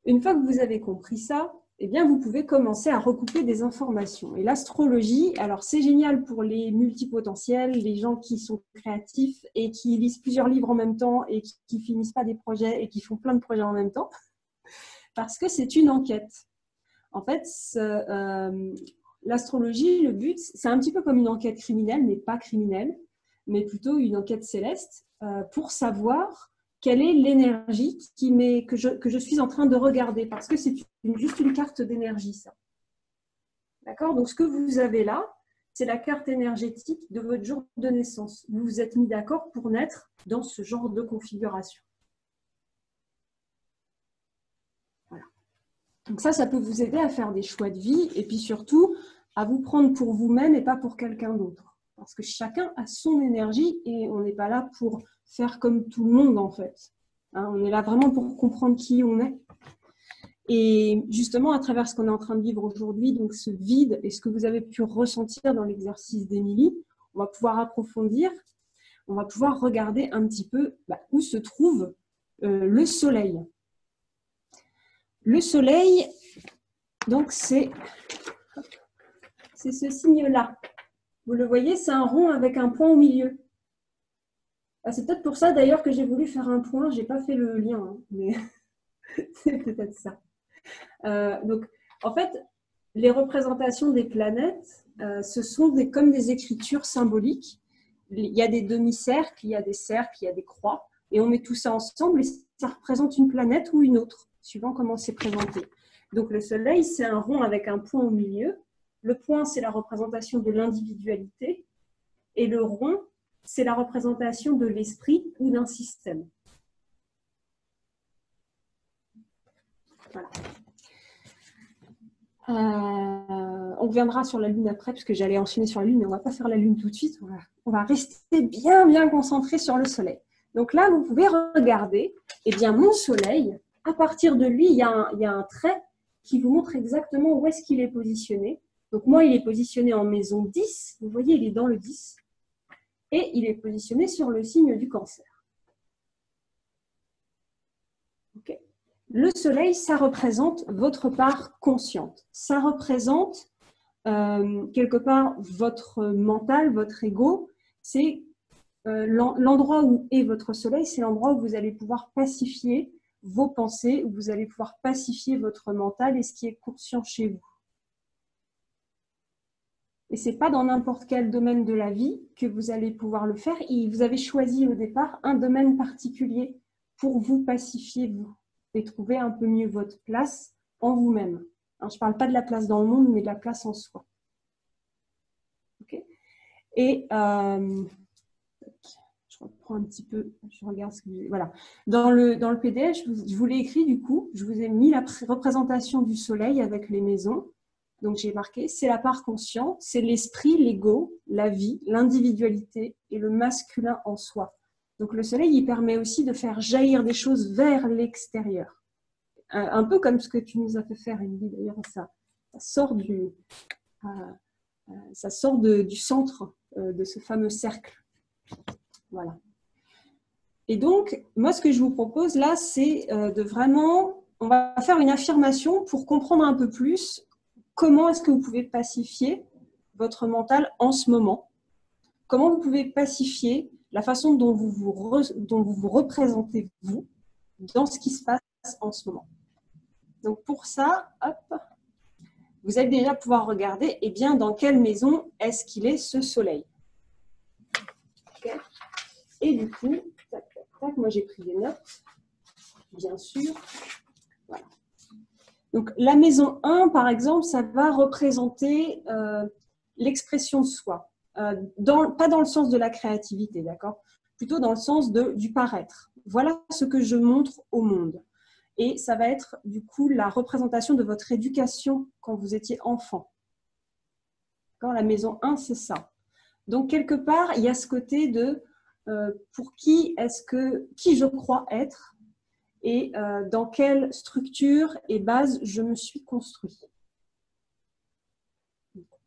Une fois que vous avez compris ça, eh bien, vous pouvez commencer à recouper des informations. Et l'astrologie, alors c'est génial pour les multipotentiels, les gens qui sont créatifs et qui lisent plusieurs livres en même temps et qui finissent pas des projets et qui font plein de projets en même temps, parce que c'est une enquête. En fait, l'astrologie, le but, c'est un petit peu comme une enquête criminelle, mais pas criminelle, mais plutôt une enquête céleste pour savoir quelle est l'énergie que je suis en train de regarder, parce que c'est juste une carte d'énergie, ça. D'accord? Donc, ce que vous avez là, c'est la carte énergétique de votre jour de naissance. Vous vous êtes mis d'accord pour naître dans ce genre de configuration. Voilà. Donc ça peut vous aider à faire des choix de vie et puis surtout à vous prendre pour vous-même et pas pour quelqu'un d'autre. Parce que chacun a son énergie et on n'est pas là pour faire comme tout le monde en fait. Hein, on est là vraiment pour comprendre qui on est. Et justement, à travers ce qu'on est en train de vivre aujourd'hui, donc ce vide et ce que vous avez pu ressentir dans l'exercice d'Émilie, on va pouvoir approfondir, on va pouvoir regarder un petit peu où se trouve le soleil. Le soleil, donc c'est ce signe-là. Vous le voyez, c'est un rond avec un point au milieu. C'est peut-être pour ça d'ailleurs que j'ai voulu faire un point. Je n'ai pas fait le lien, hein, mais c'est peut-être ça. Donc, en fait, les représentations des planètes, ce sont comme des écritures symboliques. Il y a des demi-cercles, il y a des cercles, il y a des croix. Et on met tout ça ensemble et ça représente une planète ou une autre, suivant comment c'est présenté. Donc, le soleil, c'est un rond avec un point au milieu. Le point, c'est la représentation de l'individualité. Et le rond, c'est la représentation de l'esprit ou d'un système. Voilà. On reviendra sur la Lune après, parce que j'allais enchaîner sur la Lune, mais on ne va pas faire la Lune tout de suite. On va rester bien concentré sur le Soleil. Donc là, vous pouvez regarder, eh bien, mon Soleil, à partir de lui, il y a un trait qui vous montre exactement où est-ce qu'il est positionné. Donc moi, il est positionné en maison 10. Vous voyez, il est dans le 10. Et il est positionné sur le signe du Cancer. Ok. Le soleil, ça représente votre part consciente. Ça représente quelque part votre mental, votre ego. C'est l'endroit où est votre soleil, c'est l'endroit où vous allez pouvoir pacifier vos pensées, où vous allez pouvoir pacifier votre mental et ce qui est conscient chez vous. Et ce n'est pas dans n'importe quel domaine de la vie que vous allez pouvoir le faire. Et vous avez choisi au départ un domaine particulier pour vous pacifier, vous, et trouver un peu mieux votre place en vous-même. Alors, je ne parle pas de la place dans le monde, mais de la place en soi. Okay. Et je reprends un petit peu, je regarde ce que j'ai. Voilà. Dans le PDF, je vous l'ai écrit du coup, je vous ai mis la représentation du soleil avec les maisons. Donc, j'ai marqué, c'est la part consciente, c'est l'esprit, l'ego, la vie, l'individualité et le masculin en soi. Donc, le soleil, il permet aussi de faire jaillir des choses vers l'extérieur. Un peu comme ce que tu nous as fait faire, Émilie, d'ailleurs, ça sort du centre de ce fameux cercle. Voilà. Et donc, moi, ce que je vous propose là, c'est de vraiment, on va faire une affirmation pour comprendre un peu plus comment est-ce que vous pouvez pacifier votre mental en ce moment. Comment vous pouvez pacifier la façon dont vous vous représentez, vous, dans ce qui se passe en ce moment. Donc, pour ça, hop, vous allez déjà pouvoir regarder, eh bien, dans quelle maison est-ce qu'il est ce soleil. Okay. Et du coup, tac, tac, tac, moi j'ai pris des notes, bien sûr. Voilà. Donc, la maison 1, par exemple, ça va représenter l'expression de soi. Pas dans le sens de la créativité, d'accord? Plutôt dans le sens du paraître. Voilà ce que je montre au monde. Et ça va être, du coup, la représentation de votre éducation quand vous étiez enfant. D'accord? La maison 1, c'est ça. Donc, quelque part, il y a ce côté de pour qui je crois être et dans quelle structure et base je me suis construit.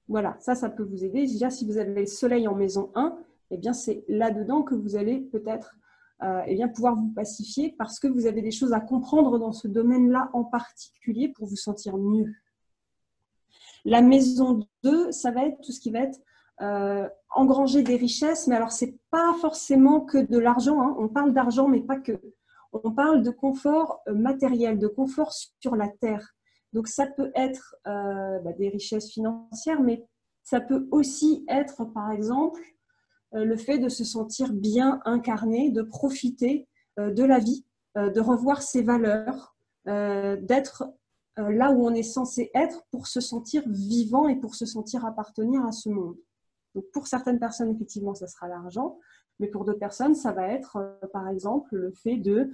Voilà, ça peut vous aider. Déjà, si vous avez le soleil en maison 1, eh bien, c'est là-dedans que vous allez peut-être pouvoir vous pacifier parce que vous avez des choses à comprendre dans ce domaine-là en particulier pour vous sentir mieux. La maison 2, ça va être tout ce qui va être engranger des richesses, mais alors, ce n'est pas forcément que de l'argent. Hein. On parle d'argent, mais pas que. On parle de confort matériel, de confort sur la terre. Donc, ça peut être des richesses financières, mais ça peut aussi être, par exemple, le fait de se sentir bien incarné, de profiter de la vie, de revoir ses valeurs, d'être là où on est censé être pour se sentir vivant et pour se sentir appartenir à ce monde. Donc, pour certaines personnes, effectivement, ça sera l'argent. Mais pour d'autres personnes, ça va être, par exemple, le fait de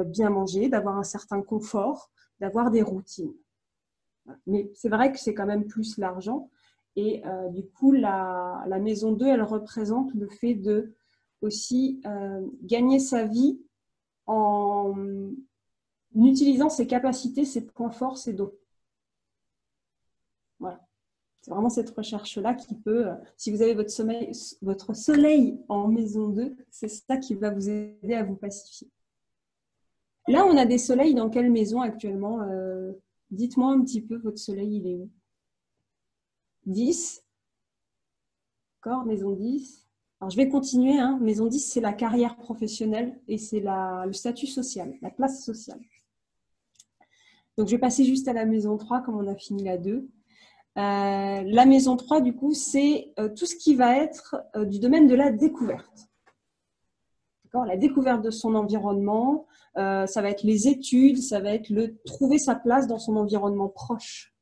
bien manger, d'avoir un certain confort, d'avoir des routines. Mais c'est vrai que c'est quand même plus l'argent. Et du coup, la maison 2, elle représente le fait de aussi gagner sa vie en utilisant ses capacités, ses points forts, ses dons. Voilà. C'est vraiment cette recherche-là qui peut, si vous avez votre soleil en maison 2, c'est ça qui va vous aider à vous pacifier. Là, on a des soleils dans quelle maison actuellement? Dites-moi un petit peu, votre soleil, il est où? 10. D'accord, maison 10. Alors, je vais continuer. Hein. Maison 10, c'est la carrière professionnelle et c'est le statut social, la place sociale. Donc, je vais passer juste à la maison 3, comme on a fini la 2. La maison 3, du coup, c'est tout ce qui va être du domaine de la découverte. La découverte de son environnement, ça va être les études, ça va être trouver sa place dans son environnement proche.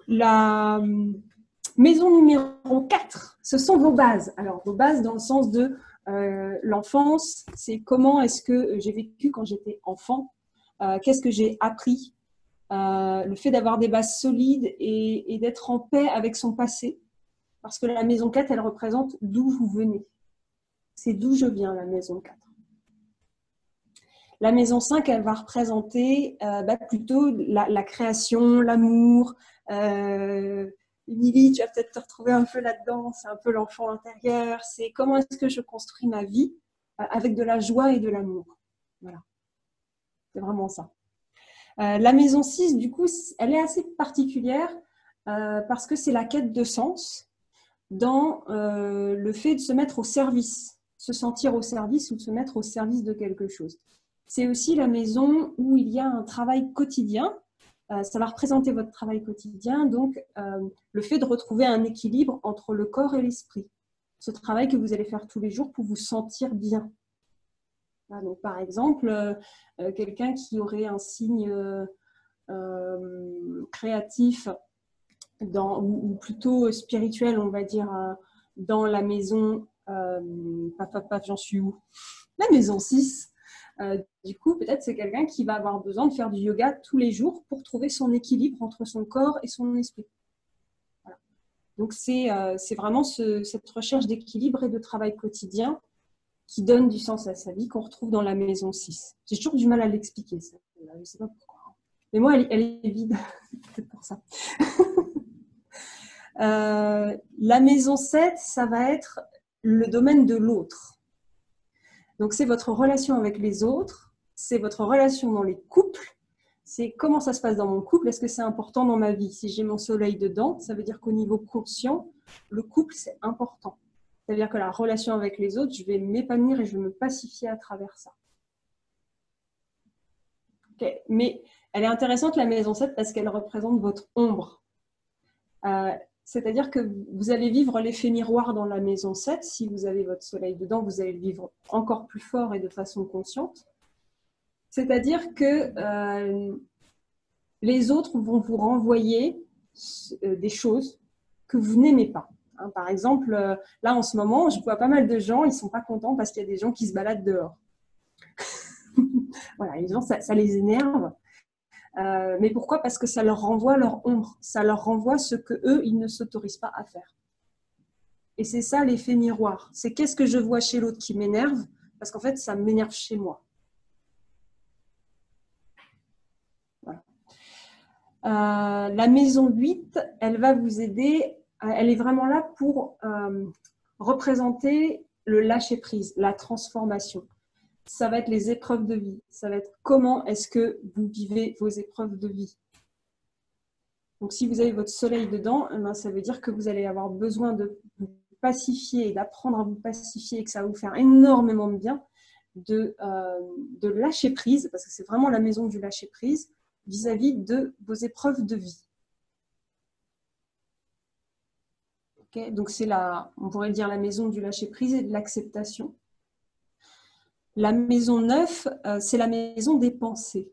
La maison numéro 4, ce sont vos bases. Alors, vos bases dans le sens de l'enfance, c'est comment est-ce que j'ai vécu quand j'étais enfant, qu'est-ce que j'ai appris. Le fait d'avoir des bases solides et d'être en paix avec son passé. Parce que la maison 4, elle représente d'où vous venez. C'est d'où je viens, la maison 4. La maison 5, elle va représenter plutôt la création, l'amour. Émilie, tu vas peut-être te retrouver un peu là-dedans. C'est un peu l'enfant intérieur. C'est comment est-ce que je construis ma vie avec de la joie et de l'amour. Voilà. C'est vraiment ça. La maison 6, du coup, elle est assez particulière parce que c'est la quête de sens dans le fait de se mettre au service, se sentir au service ou de se mettre au service de quelque chose. C'est aussi la maison où il y a un travail quotidien ça va représenter votre travail quotidien, donc le fait de retrouver un équilibre entre le corps et l'esprit. Ce travail que vous allez faire tous les jours pour vous sentir bien. Voilà, donc, par exemple, quelqu'un qui aurait un signe créatif ou plutôt spirituel, on va dire, dans la maison, j'en suis où? La maison 6. Du coup, peut-être c'est quelqu'un qui va avoir besoin de faire du yoga tous les jours pour trouver son équilibre entre son corps et son esprit. Voilà. Donc, c'est vraiment cette recherche d'équilibre et de travail quotidien qui donne du sens à sa vie qu'on retrouve dans la maison 6. J'ai toujours du mal à l'expliquer, ça. Je ne sais pas pourquoi. Mais moi, elle est vide. C'est pour ça. La maison 7, ça va être le domaine de l'autre. Donc, c'est votre relation avec les autres, c'est votre relation dans les couples, c'est comment ça se passe dans mon couple, est-ce que c'est important dans ma vie? Si j'ai mon soleil dedans, ça veut dire qu'au niveau conscient, le couple, c'est important. C'est-à-dire que la relation avec les autres, je vais m'épanouir et je vais me pacifier à travers ça. Okay. Mais elle est intéressante, la maison 7, parce qu'elle représente votre ombre. C'est-à-dire que vous allez vivre l'effet miroir dans la maison 7. Si vous avez votre soleil dedans, vous allez le vivre encore plus fort et de façon consciente. C'est-à-dire que les autres vont vous renvoyer des choses que vous n'aimez pas. Hein, par exemple, là en ce moment, je vois pas mal de gens, ils ne sont pas contents parce qu'il y a des gens qui se baladent dehors. Voilà, les gens, ça les énerve. Mais pourquoi? Parce que ça leur renvoie leur ombre, ça leur renvoie ce qu'eux, ils ne s'autorisent pas à faire. Et c'est ça l'effet miroir. C'est qu'est-ce que je vois chez l'autre qui m'énerve? Parce qu'en fait, ça m'énerve chez moi. Voilà. La maison 8, elle va vous aider, elle est vraiment là pour représenter le lâcher-prise, la transformation. Ça va être les épreuves de vie. Ça va être comment est-ce que vous vivez vos épreuves de vie. Donc, si vous avez votre soleil dedans, eh bien, ça veut dire que vous allez avoir besoin de vous pacifier, d'apprendre à vous pacifier et que ça va vous faire énormément de bien, de lâcher prise, parce que c'est vraiment la maison du lâcher prise, vis-à-vis de vos épreuves de vie. Okay, donc, c'est on pourrait dire la maison du lâcher prise et de l'acceptation. La maison 9, c'est la maison des pensées.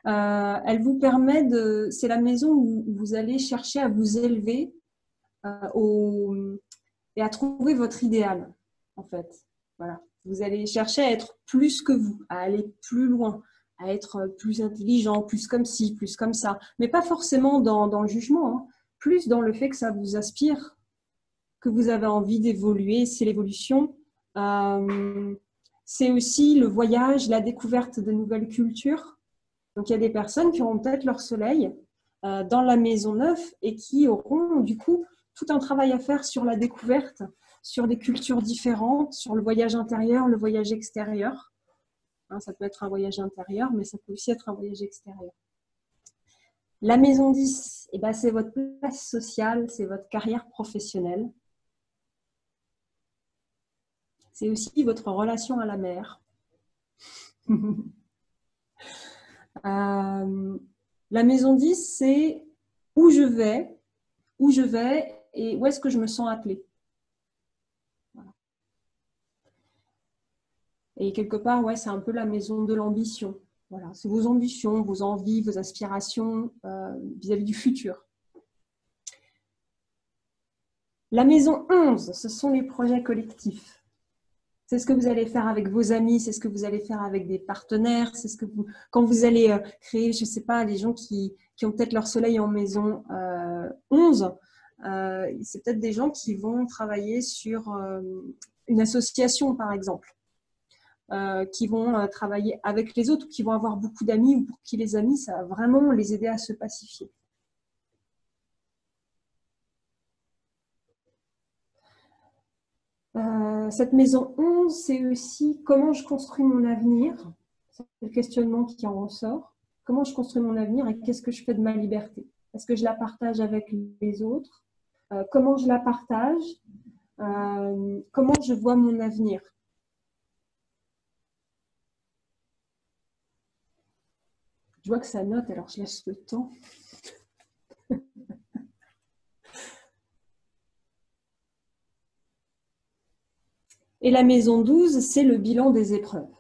Elle vous permet c'est la maison où vous allez chercher à vous élever et à trouver votre idéal, en fait. Voilà. Vous allez chercher à être plus que vous, à aller plus loin, à être plus intelligent, plus comme ci, plus comme ça. Mais pas forcément dans le jugement, hein. Plus dans le fait que ça vous aspire, que vous avez envie d'évoluer. C'est l'évolution. C'est aussi le voyage, la découverte de nouvelles cultures. Donc, il y a des personnes qui auront peut-être leur soleil dans la maison 9 et qui auront du coup tout un travail à faire sur la découverte, sur des cultures différentes, sur le voyage intérieur, le voyage extérieur. Hein, ça peut être un voyage intérieur, mais ça peut aussi être un voyage extérieur. La maison 10, eh ben, c'est votre place sociale, c'est votre carrière professionnelle. C'est aussi votre relation à la mer. La maison 10, c'est où je vais et où est-ce que je me sens appelée. Voilà. Et quelque part, ouais, c'est un peu la maison de l'ambition. Voilà, c'est vos ambitions, vos envies, vos aspirations vis-à-vis du futur. La maison 11, ce sont les projets collectifs. C'est ce que vous allez faire avec vos amis, c'est ce que vous allez faire avec des partenaires, c'est ce que quand vous allez créer, je ne sais pas, les gens qui ont peut-être leur soleil en maison 11, c'est peut-être des gens qui vont travailler sur une association, par exemple, qui vont travailler avec les autres, qui vont avoir beaucoup d'amis, ou pour qui les amis, ça va vraiment les aider à se pacifier. Cette maison 11, c'est aussi comment je construis mon avenir. C'est le questionnement qui en ressort. Comment je construis mon avenir et qu'est-ce que je fais de ma liberté? Est-ce que je la partage avec les autres? Comment je la partage? Comment je vois mon avenir? Je vois que ça note, alors je laisse le temps. Et la maison 12, c'est le bilan des épreuves.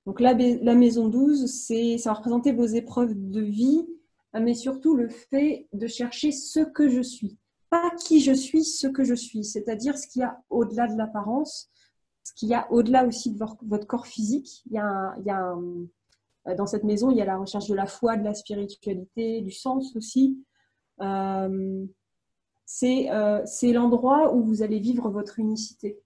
Donc la maison 12, ça va représenter vos épreuves de vie, mais surtout le fait de chercher ce que je suis. Pas qui je suis, ce que je suis. C'est-à-dire ce qu'il y a au-delà de l'apparence, ce qu'il y a au-delà aussi de votre corps physique. Dans cette maison, il y a la recherche de la foi, de la spiritualité, du sens aussi. C'est l'endroit où vous allez vivre votre unicité.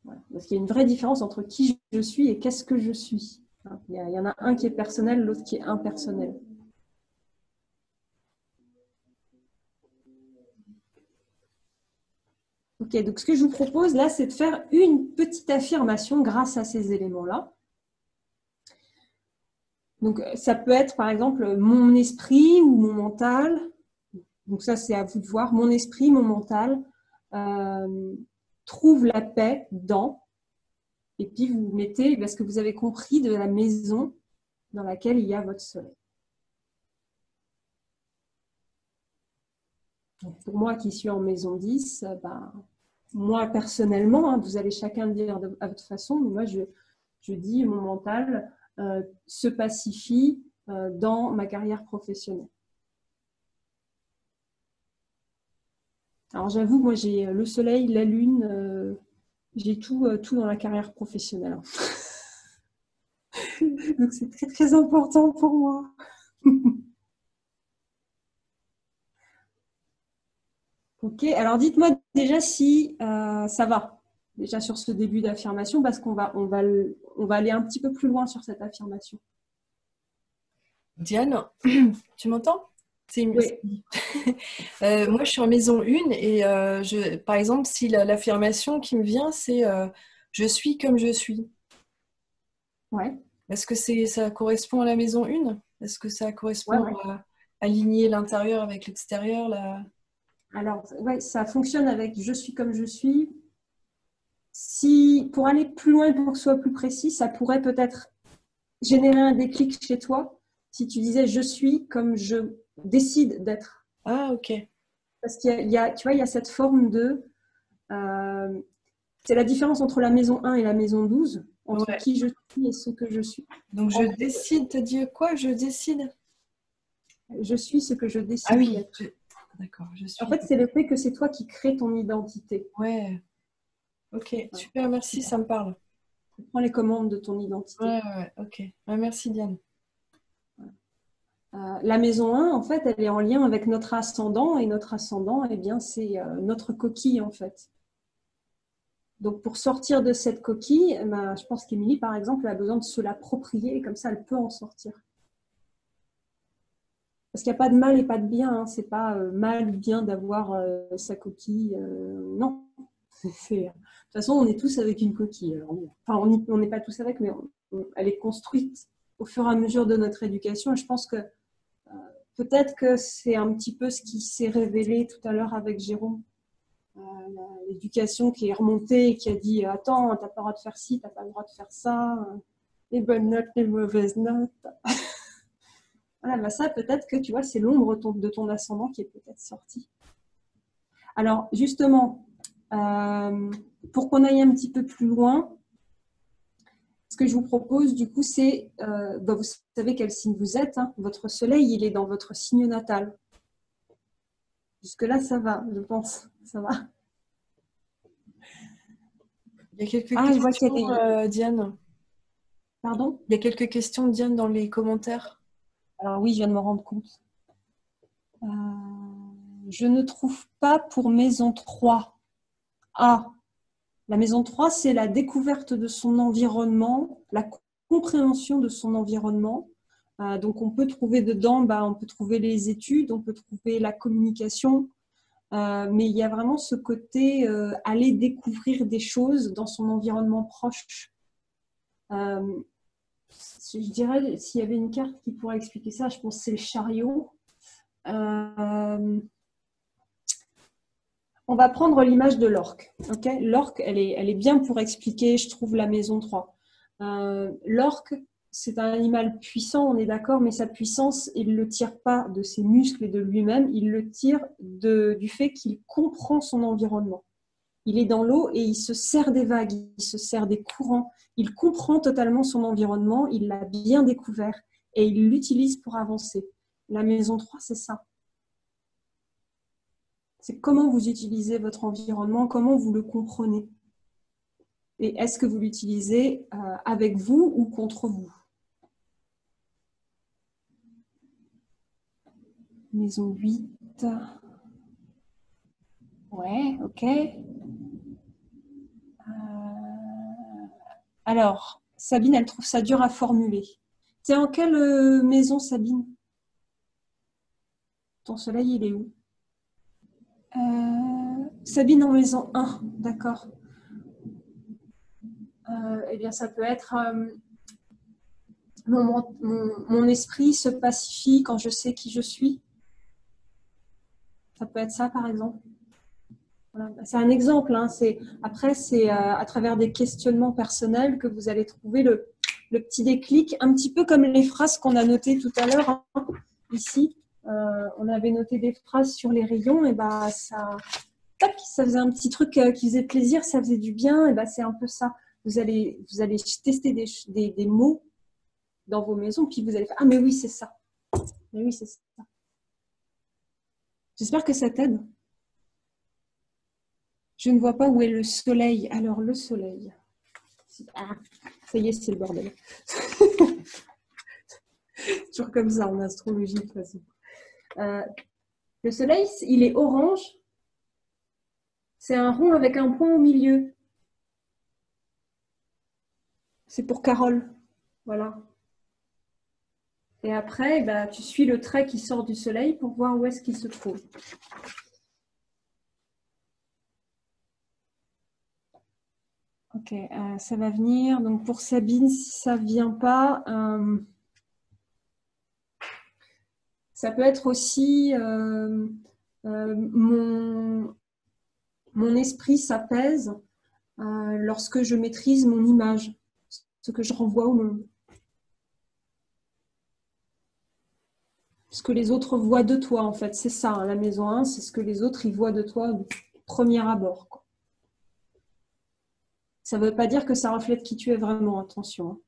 Voilà. Parce qu'il y a une vraie différence entre qui je suis et qu'est-ce que je suis. Il y en a un qui est personnel, l'autre qui est impersonnel. Ok, donc ce que je vous propose là, c'est de faire une petite affirmation grâce à ces éléments-là. Donc ça peut être par exemple mon esprit ou mon mental. Donc ça, c'est à vous de voir. Mon esprit, mon mental trouve la paix dans. Et puis vous mettez ce que vous avez compris de la maison dans laquelle il y a votre soleil. Donc pour moi qui suis en maison 10, moi personnellement, vous allez chacun dire à votre façon, mais moi je dis mon mental se pacifie dans ma carrière professionnelle. Alors j'avoue, moi j'ai le soleil, la lune, j'ai tout dans la carrière professionnelle. Donc c'est très très important pour moi. Ok, alors dites-moi déjà si ça va, déjà sur ce début d'affirmation, parce qu'on va aller un petit peu plus loin sur cette affirmation. Diane, tu m'entends? Oui. Moi, je suis en maison 1 et par exemple, si l'affirmation qui me vient, c'est je suis comme je suis. Ouais. Est-ce que ça correspond à la maison 1? Est-ce que ça correspond Ouais. à aligner l'intérieur avec l'extérieur Alors, ouais, ça fonctionne avec je suis comme je suis. Si, pour aller plus loin et pour que ce soit plus précis, ça pourrait peut-être générer un déclic chez toi si tu disais je suis comme je décide d'être. Ah, ok. Parce qu'il y a, tu vois, il y a cette forme de... c'est la différence entre la maison 1 et la maison 12, entre Ouais. qui je suis et ce que je suis. Donc, je décide, t'as dit quoi? Je décide? Je suis ce que je décide. Ah oui, d'accord, je suis. En fait, c'est le fait que c'est toi qui crée ton identité. Ouais. Ok, super, merci, ça me parle. Tu prends les commandes de ton identité. Ouais, ok. Ouais, merci Diane. La maison 1, en fait, elle est en lien avec notre ascendant, et notre ascendant, eh bien, c'est notre coquille, en fait. Donc, pour sortir de cette coquille, je pense qu'Émilie, par exemple, a besoin de se l'approprier, et comme ça, elle peut en sortir. Parce qu'il n'y a pas de mal et pas de bien, hein. C'est pas mal ou bien d'avoir sa coquille. Non. De toute façon, on est tous avec une coquille. Enfin, on n'est pas tous avec, mais elle est construite au fur et à mesure de notre éducation. Et je pense que peut-être que c'est un petit peu ce qui s'est révélé tout à l'heure avec Jérôme. L'éducation qui est remontée et qui a dit « Attends, t'as pas le droit de faire ci, t'as pas le droit de faire ça. Les bonnes notes, les mauvaises notes. » Voilà, ça, peut-être que tu vois, c'est l'ombre de ton ascendant qui est peut-être sortie. Alors, justement, pour qu'on aille un petit peu plus loin, ce que je vous propose, du coup, c'est, vous savez quel signe vous êtes, hein, votre soleil, il est dans votre signe natal. Jusque-là, ça va, je pense, ça va. Il y a quelques questions, Diane. Pardon? Il y a quelques questions, Diane, dans les commentaires. Alors oui, je viens de me rendre compte. Je ne trouve pas pour maison 3. Ah, la maison 3, c'est la découverte de son environnement, la compréhension de son environnement. Donc, on peut trouver dedans, on peut trouver les études, on peut trouver la communication, mais il y a vraiment ce côté aller découvrir des choses dans son environnement proche. Je dirais, s'il y avait une carte qui pourrait expliquer ça, je pense que c'est le chariot. On va prendre l'image de l'orque. Okay, l'orque, elle est bien pour expliquer, je trouve, la maison 3. L'orque, c'est un animal puissant, on est d'accord, mais sa puissance, il ne le tire pas de ses muscles et de lui-même, il le tire du fait qu'il comprend son environnement. Il est dans l'eau et il se sert des vagues, il se sert des courants, il comprend totalement son environnement, il l'a bien découvert et il l'utilise pour avancer. La maison 3, c'est ça. C'est comment vous utilisez votre environnement, comment vous le comprenez. Et est-ce que vous l'utilisez avec vous ou contre vous? Maison 8. Ouais, ok. Alors, Sabine, elle trouve ça dur à formuler. Tu es en quelle maison, Sabine? Ton soleil, il est où? Sabine en maison 1, d'accord. Eh bien, ça peut être mon esprit se pacifie quand je sais qui je suis. Ça peut être ça, par exemple. Voilà. C'est un exemple. Hein. Après, c'est à travers des questionnements personnels que vous allez trouver le petit déclic, un petit peu comme les phrases qu'on a notées tout à l'heure. Hein. Ici, on avait noté des phrases sur les rayons, et bah, ça faisait un petit truc qui faisait plaisir, ça faisait du bien, et bah, c'est un peu ça. Vous allez tester des mots dans vos maisons, puis vous allez faire « Ah, mais oui, c'est ça. Mais oui, c'est ça. » J'espère que ça t'aide. Je ne vois pas où est le soleil. Alors, le soleil. Ah, ça y est, c'est le bordel. Toujours comme ça en astrologie, de toute façon. Le soleil, il est orange. C'est un rond avec un point au milieu. C'est pour Carole. Voilà. Et après, bah, tu suis le trait qui sort du soleil pour voir où est-ce qu'il se trouve. Ok, ça va venir. Donc pour Sabine, si ça ne vient pas, ça peut être aussi mon esprit s'apaise lorsque je maîtrise mon image, ce que je renvoie au monde. Ce que les autres voient de toi, en fait, c'est ça, hein, la maison 1, c'est ce que les autres y voient de toi du premier abord. Quoi. Ça ne veut pas dire que ça reflète qui tu es vraiment, attention. Hein.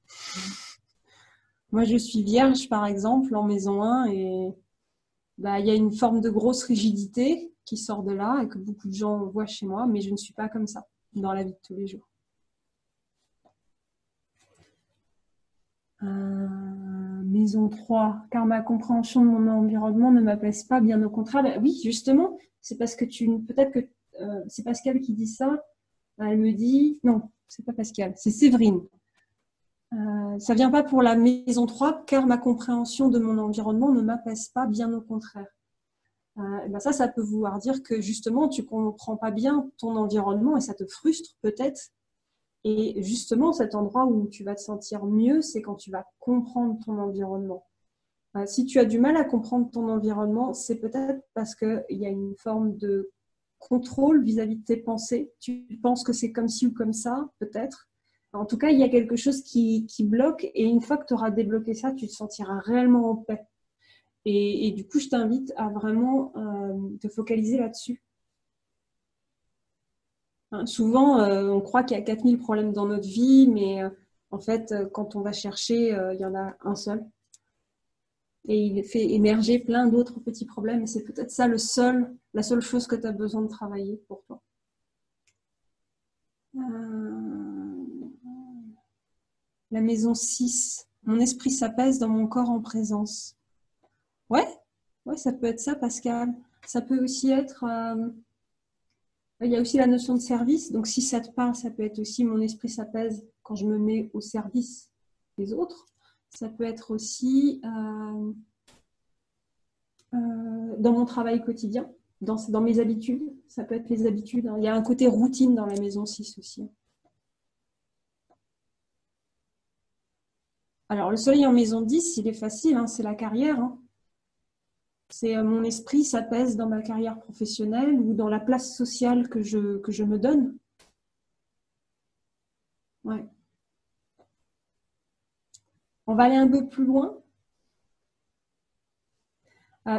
Moi, je suis vierge, par exemple, en maison 1, et bah, y a une forme de grosse rigidité qui sort de là, et que beaucoup de gens voient chez moi, mais je ne suis pas comme ça dans la vie de tous les jours. Maison 3, car ma compréhension de mon environnement ne m'apaise pas, bien au contraire. Ben, oui, justement, c'est parce que peut-être que c'est Pascal qui dit ça. Elle me dit, non, c'est pas Pascal, c'est Séverine. Ça vient pas pour la maison 3, car ma compréhension de mon environnement ne m'apaise pas, bien au contraire. Ben ça peut vouloir dire que justement, tu comprends pas bien ton environnement et ça te frustre peut-être. Et justement, cet endroit où tu vas te sentir mieux, c'est quand tu vas comprendre ton environnement. Si tu as du mal à comprendre ton environnement, c'est peut-être parce qu'il y a une forme de contrôle vis-à-vis de tes pensées. Tu penses que c'est comme ci ou comme ça, peut-être. En tout cas, il y a quelque chose qui bloque et une fois que tu auras débloqué ça, tu te sentiras réellement en paix. Et du coup, je t'invite à vraiment te focaliser là-dessus. Souvent, on croit qu'il y a 4000 problèmes dans notre vie, mais en fait, quand on va chercher, il y en a un seul. Et il fait émerger plein d'autres petits problèmes. Et c'est peut-être ça la seule chose que tu as besoin de travailler pour toi. La maison 6. Mon esprit s'apaise dans mon corps en présence. Ouais, ça peut être ça, Pascal. Ça peut aussi être... il y a aussi la notion de service. Donc, si ça te parle, ça peut être aussi mon esprit s'apaise quand je me mets au service des autres. Ça peut être aussi dans mon travail quotidien, dans mes habitudes. Ça peut être les habitudes. Il y a un côté routine dans la maison 6 aussi. Alors, le soleil en maison 10, il est facile, hein, c'est la carrière. Hein. C'est mon esprit s'apaise dans ma carrière professionnelle ou dans la place sociale que je me donne. Ouais. On va aller un peu plus loin.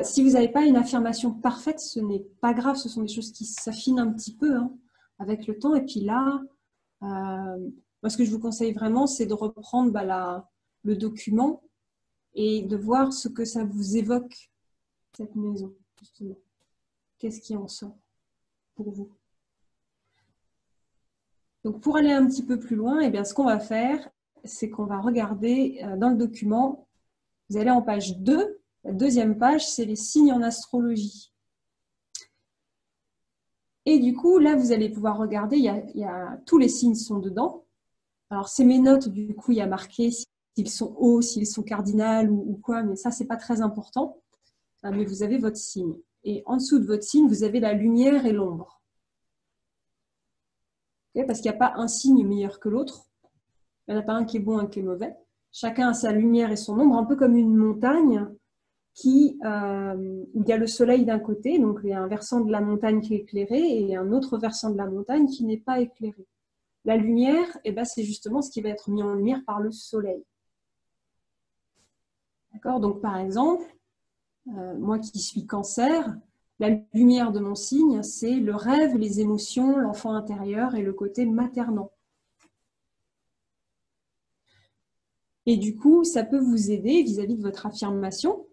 Si vous n'avez pas une affirmation parfaite, ce n'est pas grave, ce sont des choses qui s'affinent un petit peu hein, avec le temps. Et puis là, moi, ce que je vous conseille vraiment, c'est de reprendre le document et de voir ce que ça vous évoque, cette maison, justement. Qu'est-ce qui en sort pour vous? Donc, pour aller un petit peu plus loin, eh bien, ce qu'on va faire, c'est qu'on va regarder dans le document, vous allez en page 2, la deuxième page, c'est les signes en astrologie. Et du coup, là, vous allez pouvoir regarder, tous les signes sont dedans. Alors, c'est mes notes, du coup, il y a marqué s'ils sont hauts, s'ils sont cardinales ou quoi, mais ça, c'est pas très important. Mais vous avez votre signe. Et en dessous de votre signe, vous avez la lumière et l'ombre. Okay, parce qu'il n'y a pas un signe meilleur que l'autre. Il n'y en a pas un qui est bon, un qui est mauvais. Chacun a sa lumière et son ombre, un peu comme une montagne où il y a le soleil d'un côté, donc il y a un versant de la montagne qui est éclairé et un autre versant de la montagne qui n'est pas éclairé. La lumière, eh ben, c'est justement ce qui va être mis en lumière par le soleil. D'accord? Donc par exemple, moi qui suis Cancer, la lumière de mon signe, c'est le rêve, les émotions, l'enfant intérieur et le côté maternant. Et du coup, ça peut vous aider vis-à-vis de votre affirmation,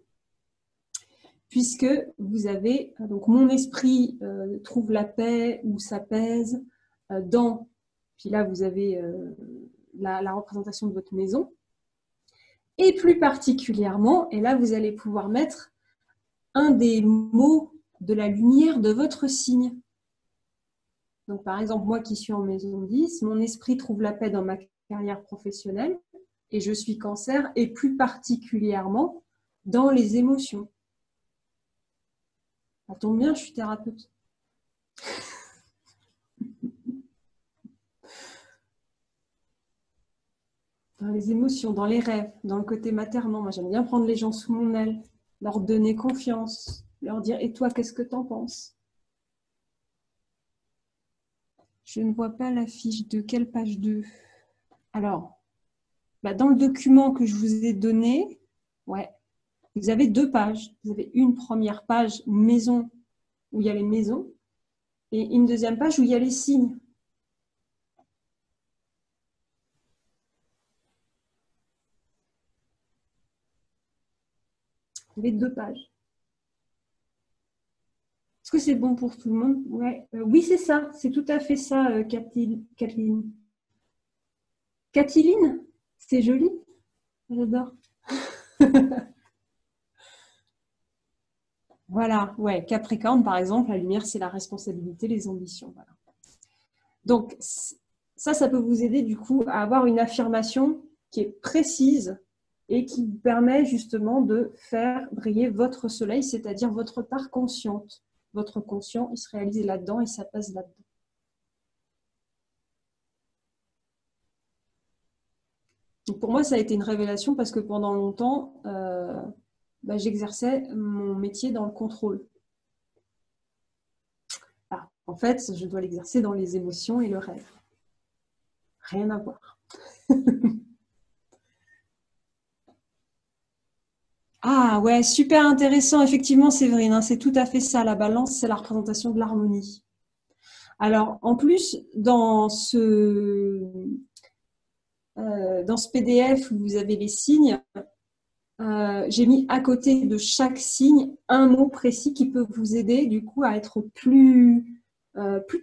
puisque vous avez, donc mon esprit trouve la paix ou s'apaise dans, puis là vous avez la représentation de votre maison, et plus particulièrement, et là vous allez pouvoir mettre un des mots de la lumière de votre signe. Donc par exemple, moi qui suis en maison 10, mon esprit trouve la paix dans ma carrière professionnelle, et je suis Cancer, et plus particulièrement dans les émotions. Ça tombe bien, je suis thérapeute. Dans les émotions, dans les rêves, dans le côté maternant. Moi, j'aime bien prendre les gens sous mon aile, leur donner confiance, leur dire « Et toi, qu'est-ce que t'en penses ?» Je ne vois pas la fiche de quelle page 2. Alors, dans le document que je vous ai donné, ouais, vous avez 2 pages. Vous avez une première page maison, où il y a les maisons, et une deuxième page où il y a les signes. Vous avez 2 pages. Est-ce que c'est bon pour tout le monde? Ouais. Oui, c'est ça. C'est tout à fait ça, Kathleen. Cathyline? C'est joli. J'adore. Voilà, ouais. Capricorne, par exemple, la lumière, c'est la responsabilité, les ambitions. Voilà. Donc, ça peut vous aider du coup à avoir une affirmation qui est précise et qui vous permet justement de faire briller votre soleil, c'est-à-dire votre part consciente. Votre conscient, il se réalise là-dedans et ça passe là-dedans. Donc pour moi, ça a été une révélation parce que pendant longtemps, j'exerçais mon métier dans le contrôle. Ah, en fait, je dois l'exercer dans les émotions et le rêve. Rien à voir. Ah ouais, super intéressant. Effectivement, Séverine, hein, c'est tout à fait ça. La balance, c'est la représentation de l'harmonie. Alors, en plus, dans ce PDF où vous avez les signes, j'ai mis à côté de chaque signe un mot précis qui peut vous aider du coup à être plus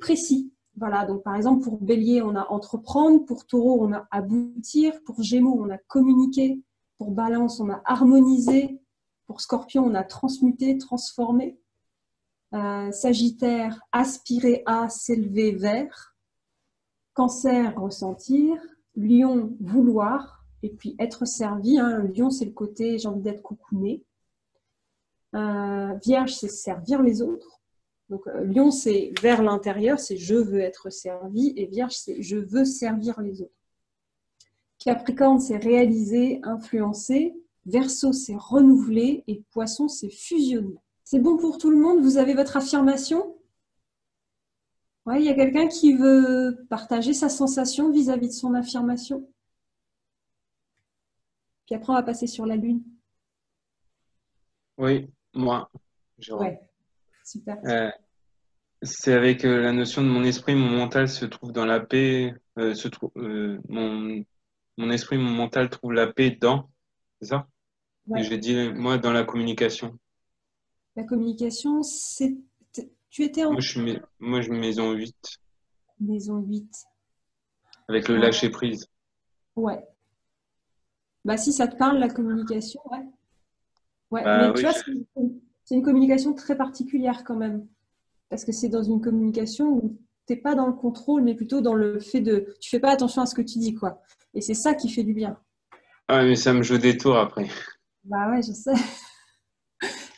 précis. Voilà, donc par exemple pour Bélier, on a entreprendre, pour Taureau, on a aboutir, pour Gémeaux, on a communiquer, pour Balance, on a harmoniser, pour Scorpion, on a transmuter, transformer, Sagittaire, aspirer à, s'élever vers, Cancer, ressentir, Lion, vouloir, et puis être servi. Hein. Le lion, c'est le côté j'ai envie d'être coucouné. Vierge, c'est servir les autres. Donc, lion, c'est vers l'intérieur, c'est je veux être servi. Et Vierge, c'est je veux servir les autres. Capricorne, c'est réaliser, influencer. Verseau, c'est renouveler. Et Poisson, c'est fusionner. C'est bon pour tout le monde? Vous avez votre affirmation? Ouais, il y a quelqu'un qui veut partager sa sensation vis-à-vis de son affirmation? Puis après, on va passer sur la Lune. Oui, moi, Jérôme. Ouais, super. C'est avec la notion de mon esprit, mon mental se trouve dans la paix, mon esprit, mon mental trouve la paix dans, c'est ça? Et Ouais. j'ai dit, moi, dans la communication. La communication, tu étais en Moi, je suis maison 8 maison 8. avec le lâcher prise. Ouais. Bah, si ça te parle, la communication, ouais. Ouais, Bah mais tu oui, vois, c'est une communication très particulière quand même. Parce que c'est dans une communication où tu n'es pas dans le contrôle, mais plutôt dans le fait de... Tu fais pas attention à ce que tu dis, quoi. Et c'est ça qui fait du bien. ah, mais ça me joue des tours après. Bah ouais, je sais.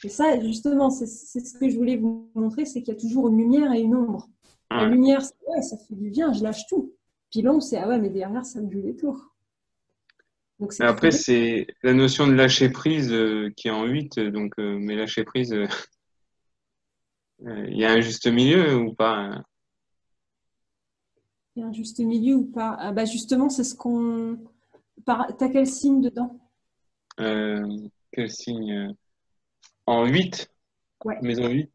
Et ça, justement, c'est ce que je voulais vous montrer, c'est qu'il y a toujours une lumière et une ombre. La Ouais. lumière, c'est ouais, ça fait du bien, je lâche tout. Puis l'ombre, c'est ah ouais, mais derrière, ça me joue des tours. Donc c'est Et très après, bien. c'est la notion de lâcher prise qui est en 8 donc, mais lâcher prise, il y a un juste milieu ou pas? Il y a un juste milieu ou pas? Ah bah justement, c'est ce qu'on. T'as quel signe dedans? Quel signe? En 8 Ouais. maison 8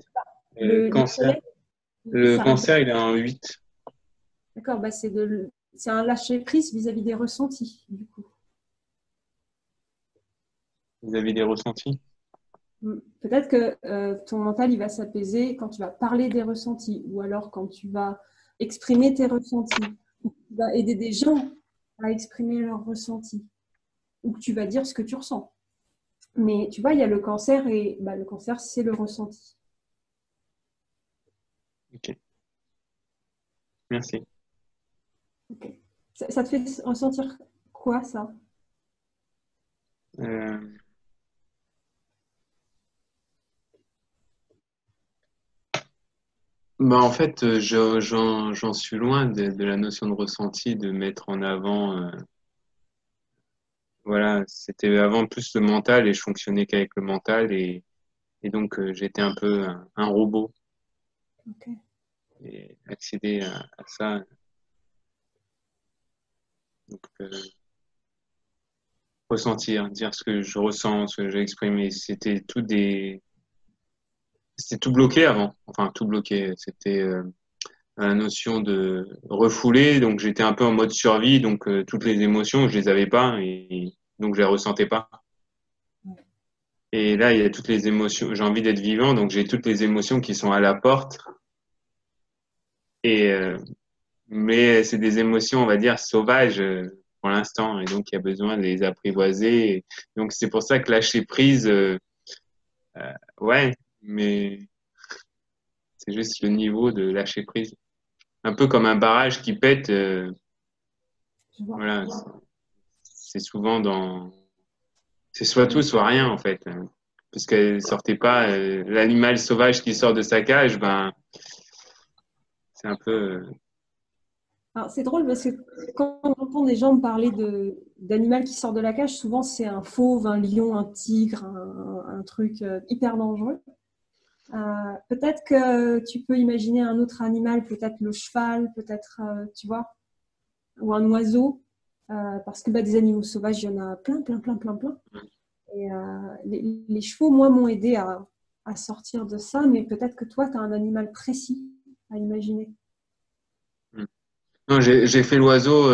Le cancer. soleil, Le ça cancer, représente. il est en 8. D'accord, bah c'est un lâcher prise vis-à-vis des ressentis, du coup. Vous avez des ressentis? Peut-être que ton mental, il va s'apaiser quand tu vas parler des ressentis ou alors quand tu vas exprimer tes ressentis ou que tu vas aider des gens à exprimer leurs ressentis ou que tu vas dire ce que tu ressens. Mais tu vois, il y a le cancer et bah, le cancer, c'est le ressenti. Ok, merci. Okay. Ça te fait ressentir quoi, ça? Euh, Bah en fait, j'en suis loin de la notion de ressenti, de mettre en avant. Voilà, c'était avant plus le mental et je fonctionnais qu'avec le mental et donc j'étais un peu un robot Okay. et accéder à ça. Donc ressentir, dire ce que je ressens, ce que j'ai exprimé, c'était tout bloqué avant. Enfin tout bloqué, c'était la notion de refouler. Donc j'étais un peu en mode survie, donc toutes les émotions, je les avais pas et donc je les ressentais pas. Et là, il y a toutes les émotions. J'ai envie d'être vivant, donc j'ai toutes les émotions qui sont à la porte. Et mais c'est des émotions, on va dire, sauvages pour l'instant, et donc il y a besoin de les apprivoiser. Et donc c'est pour ça que lâcher prise, ouais, mais c'est juste le niveau de lâcher prise. Un peu comme un barrage qui pète. Je vois. Voilà, c'est souvent dans, c'est soit tout, soit rien en fait. Parce qu'elle sortait pas, l'animal sauvage qui sort de sa cage, ben c'est un peu. Alors, c'est drôle parce que quand on entend des gens me parler d'animal qui sort de la cage, souvent c'est un fauve, un lion, un tigre, un truc hyper dangereux. Peut-être que tu peux imaginer un autre animal, peut-être le cheval, peut-être, tu vois, ou un oiseau, parce que bah, des animaux sauvages, il y en a plein, plein, plein, plein, plein. Et les chevaux, moi, m'ont aidé à sortir de ça, mais peut-être que toi, tu as un animal précis à imaginer. Non, j'ai fait l'oiseau.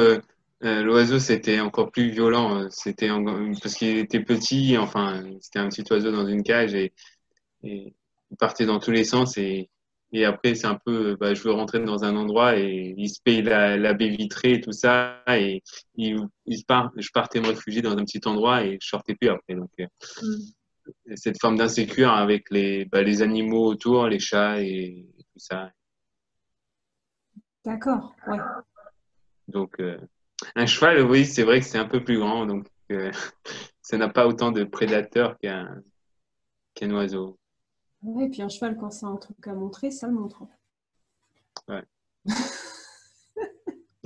L'oiseau, c'était encore plus violent. Parce qu'il était petit. Enfin, c'était un petit oiseau dans une cage et il partait dans tous les sens. Et après, c'est un peu, bah, je veux rentrer dans un endroit et il se paye la baie vitrée et tout ça. Et je partais me réfugier dans un petit endroit et je sortais plus après. Donc, Mm. cette forme d'insécure avec les animaux autour, les chats et tout ça. D'accord, ouais. Donc, un cheval, oui, c'est vrai que c'est un peu plus grand, donc ça n'a pas autant de prédateurs qu'un oiseau. Ouais, et puis un cheval, quand c'est un truc à montrer, ça le montre. Ouais,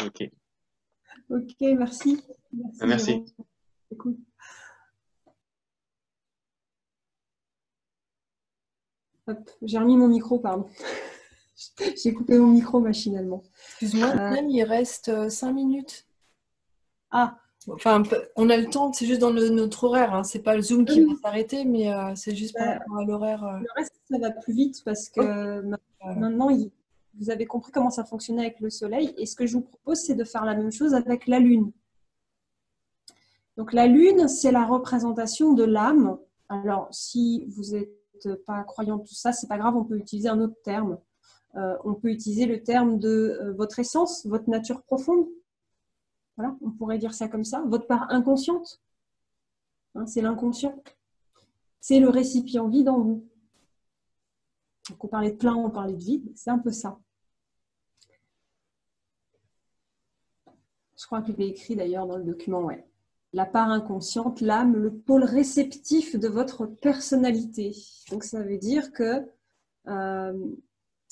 ok. Ok, merci. Ah, Merci, merci. Jérôme. Écoute. Hop, j'ai remis mon micro, pardon. J'ai coupé mon micro machinalement. Excuse-moi, Euh, même il reste 5 minutes. ah, Enfin, on a le temps, c'est juste dans notre horaire. Hein. C'est pas le Zoom qui va s'arrêter, mais c'est juste par rapport à l'horaire. Le reste, ça va plus vite parce que maintenant, vous avez compris comment ça fonctionnait avec le Soleil. Et ce que je vous propose, c'est de faire la même chose avec la Lune. Donc la Lune, c'est la représentation de l'âme. Alors, si vous n'êtes pas croyant de tout ça, c'est pas grave, on peut utiliser un autre terme. On peut utiliser le terme de votre essence, votre nature profonde. Voilà, on pourrait dire ça comme ça. Votre part inconsciente, hein, c'est l'inconscient. C'est le récipient vide en vous. Donc on parlait de plein, on parlait de vide, c'est un peu ça. Je crois que je l'ai écrit d'ailleurs dans le document, ouais. La part inconsciente, l'âme, le pôle réceptif de votre personnalité. Donc ça veut dire que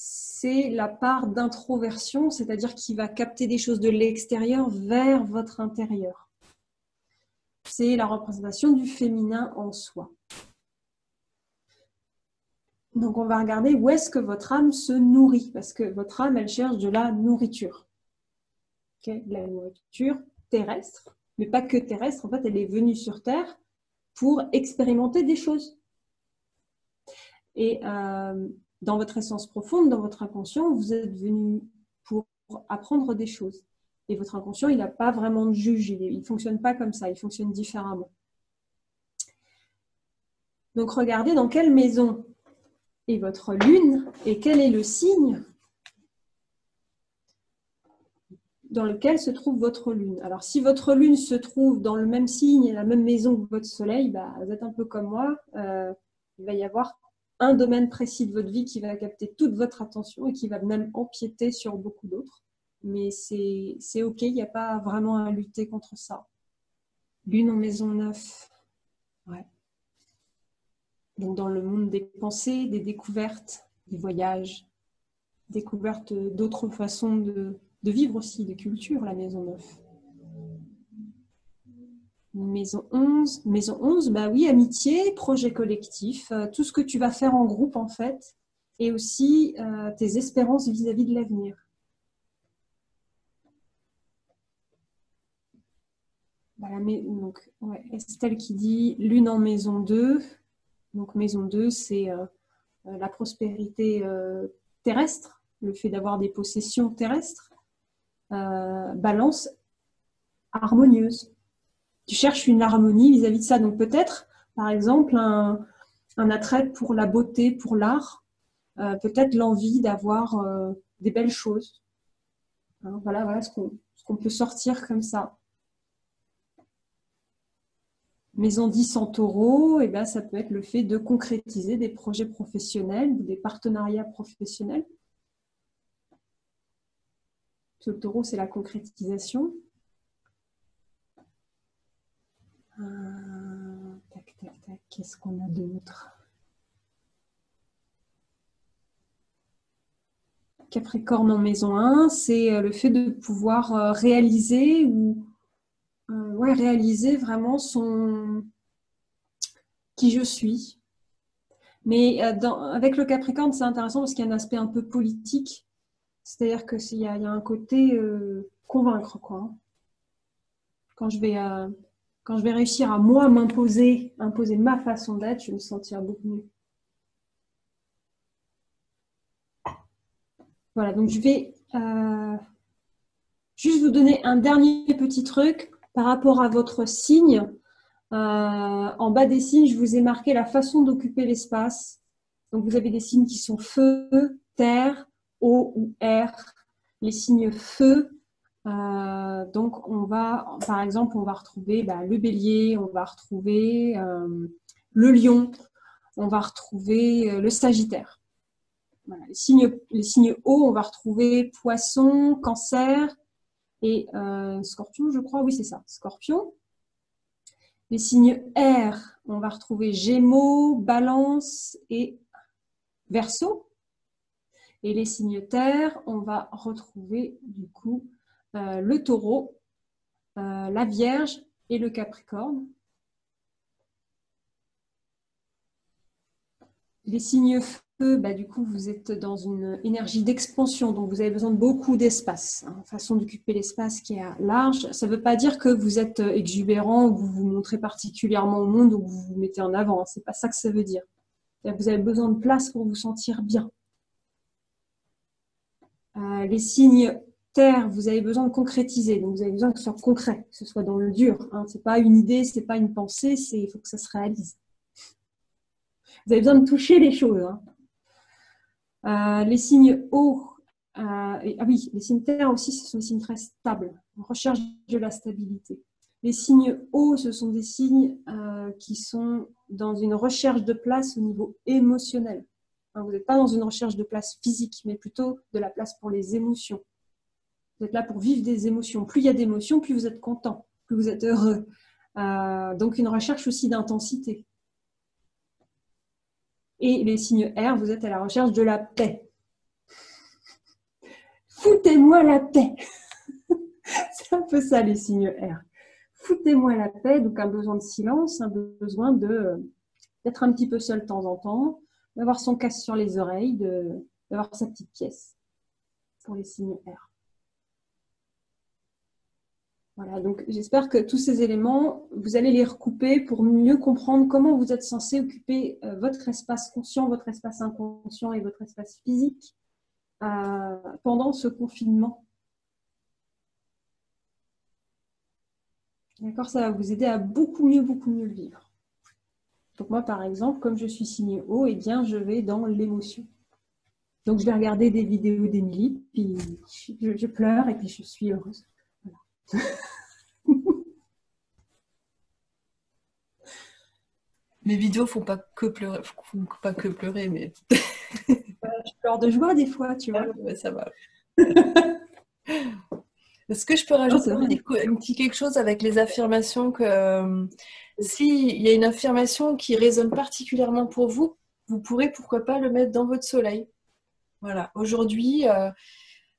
c'est la part d'introversion, c'est-à-dire qui va capter des choses de l'extérieur vers votre intérieur. C'est la représentation du féminin en soi. Donc on va regarder où est-ce que votre âme se nourrit, parce que votre âme, elle cherche de la nourriture. Okay, de la nourriture terrestre, mais pas que terrestre, en fait, elle est venue sur Terre pour expérimenter des choses. Et dans votre essence profonde, dans votre inconscient, vous êtes venu pour apprendre des choses. Et votre inconscient, il n'a pas vraiment de juge, il ne fonctionne pas comme ça, il fonctionne différemment. Donc regardez dans quelle maison est votre lune et quel est le signe dans lequel se trouve votre lune. Alors, si votre lune se trouve dans le même signe et la même maison que votre soleil, bah, vous êtes un peu comme moi, il va y avoir un domaine précis de votre vie qui va capter toute votre attention et qui va même empiéter sur beaucoup d'autres. Mais c'est OK, il n'y a pas vraiment à lutter contre ça. Lune en maison 9. Ouais. Donc, dans le monde des pensées, des découvertes, des voyages, découverte d'autres façons de vivre aussi, de culture, la maison 9. Maison 11. Maison 11, bah oui, amitié, projet collectif, tout ce que tu vas faire en groupe en fait, et aussi tes espérances vis-à-vis de l'avenir. Voilà, donc, ouais, Estelle qui dit lune en maison 2. Donc maison 2, c'est la prospérité terrestre, le fait d'avoir des possessions terrestres. Balance harmonieuse. Tu cherches une harmonie vis-à-vis de ça. Donc peut-être, par exemple, un attrait pour la beauté, pour l'art, peut-être l'envie d'avoir des belles choses. Hein, voilà ce qu'on peut sortir comme ça. Maison 10 en taureau, eh ben, ça peut être le fait de concrétiser des projets professionnels ou des partenariats professionnels. Le taureau, c'est la concrétisation. Tac, tac, tac. Qu'est-ce qu'on a d'autre? Capricorne en maison 1, c'est le fait de pouvoir réaliser ou réaliser vraiment qui je suis. Mais avec le Capricorne, c'est intéressant parce qu'il y a un aspect un peu politique. C'est-à-dire qu'il y a un côté convaincre, quoi. Quand je vais réussir à moi imposer ma façon d'être, je vais me sentir beaucoup mieux. Voilà, donc je vais juste vous donner un dernier petit truc par rapport à votre signe. En bas des signes, je vous ai marqué la façon d'occuper l'espace. Donc vous avez des signes qui sont feu, terre, eau ou air. Les signes feu, donc par exemple, on va retrouver le bélier, on va retrouver le lion, on va retrouver le sagittaire. Voilà. Les signes eau, on va retrouver poisson, cancer et scorpion, je crois. Oui, c'est ça, scorpion. Les signes air, on va retrouver gémeaux, balance et verseau. Et les signes terre, on va retrouver du coup le taureau, la vierge et le capricorne. Les signes bah, du coup, vous êtes dans une énergie d'expansion, donc vous avez besoin de beaucoup d'espace, hein, façon d'occuper l'espace qui est large. Ça ne veut pas dire que vous êtes exubérant ou que vous vous montrez particulièrement au monde ou que vous vous mettez en avant. Ce n'est pas ça que ça veut dire. Vous avez besoin de place pour vous sentir bien. Les signes terre, vous avez besoin de concrétiser, donc vous avez besoin que ce soit concret, que ce soit dans le dur. Hein. Ce n'est pas une idée, ce n'est pas une pensée, il faut que ça se réalise. Vous avez besoin de toucher les choses. Hein. Les signes eau, ah oui, les signes terre aussi, ce sont des signes très stables. On recherche de la stabilité. Les signes eau, ce sont des signes qui sont dans une recherche de place au niveau émotionnel. Enfin, vous n'êtes pas dans une recherche de place physique, mais plutôt de la place pour les émotions. Vous êtes là pour vivre des émotions. Plus il y a d'émotions, plus vous êtes content, plus vous êtes heureux. Donc une recherche aussi d'intensité. Et les signes R, vous êtes à la recherche de la paix. Foutez-moi la paix. C'est un peu ça les signes R. Foutez-moi la paix, donc un besoin de silence, un besoin d'être un petit peu seul de temps en temps, d'avoir son casque sur les oreilles, d'avoir sa petite pièce pour les signes R. Voilà, donc j'espère que tous ces éléments, vous allez les recouper pour mieux comprendre comment vous êtes censé occuper votre espace conscient, votre espace inconscient et votre espace physique pendant ce confinement. D'accord, ça va vous aider à beaucoup mieux le vivre. Donc moi, par exemple, comme je suis signe eau, eh bien, je vais dans l'émotion. Donc je vais regarder des vidéos d'Émilie, puis je pleure et puis je suis heureuse. Voilà. Mes vidéos font pas que pleurer, mais Je pleure de joie des fois, tu vois. ouais, ça va. Est-ce que je peux rajouter un petit quelque chose avec les affirmations que s'il y a une affirmation qui résonne particulièrement pour vous, vous pourrez pourquoi pas le mettre dans votre soleil. Voilà. Aujourd'hui,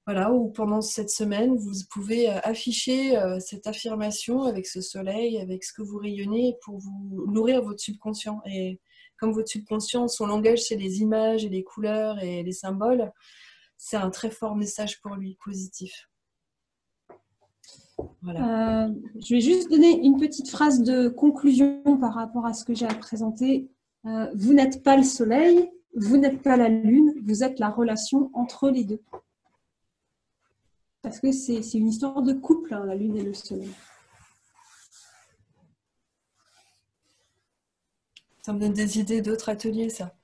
voilà, ou pendant cette semaine, vous pouvez afficher cette affirmation avec ce soleil, avec ce que vous rayonnez pour vous nourrir votre subconscient. Et comme votre subconscient, son langage, c'est les images et les couleurs et les symboles, c'est un très fort message pour lui, positif. Voilà. Je vais juste donner une petite phrase de conclusion par rapport à ce que j'ai à présenter. Vous n'êtes pas le soleil, vous n'êtes pas la lune, vous êtes la relation entre les deux. Parce que c'est une histoire de couple, hein, la lune et le soleil. Ça me donne des idées d'autres ateliers, ça.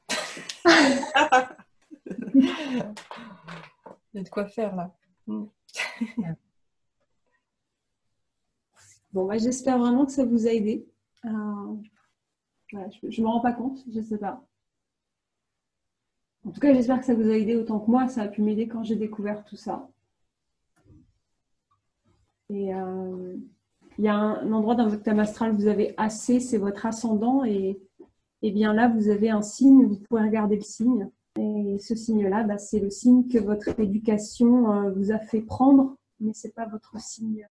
Il y a de quoi faire, là. Bon, bah, j'espère vraiment que ça vous a aidé. Voilà, je ne me rends pas compte, je ne sais pas. En tout cas, j'espère que ça vous a aidé autant que moi. Ça a pu m'aider quand j'ai découvert tout ça. Et il y a un endroit dans votre thème astral où vous avez AC, c'est votre ascendant. Et bien là, vous avez un signe, vous pouvez regarder le signe. Et ce signe-là, bah, c'est le signe que votre éducation vous a fait prendre, mais ce n'est pas votre signe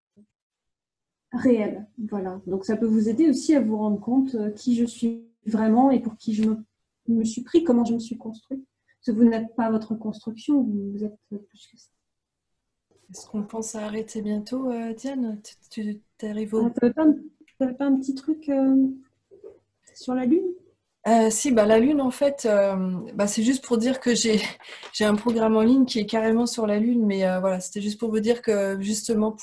réel. Voilà. Donc ça peut vous aider aussi à vous rendre compte qui je suis vraiment et pour qui je me suis pris, comment je me suis construit. Parce que vous n'êtes pas votre construction, vous êtes plus que ça. Est-ce qu'on pense à arrêter bientôt, Diane? Tu arrives au... T'avais pas un petit truc sur la Lune? Si, bah, la Lune, en fait, c'est juste pour dire que j'ai un programme en ligne qui est carrément sur la Lune, mais voilà, c'était juste pour vous dire que justement,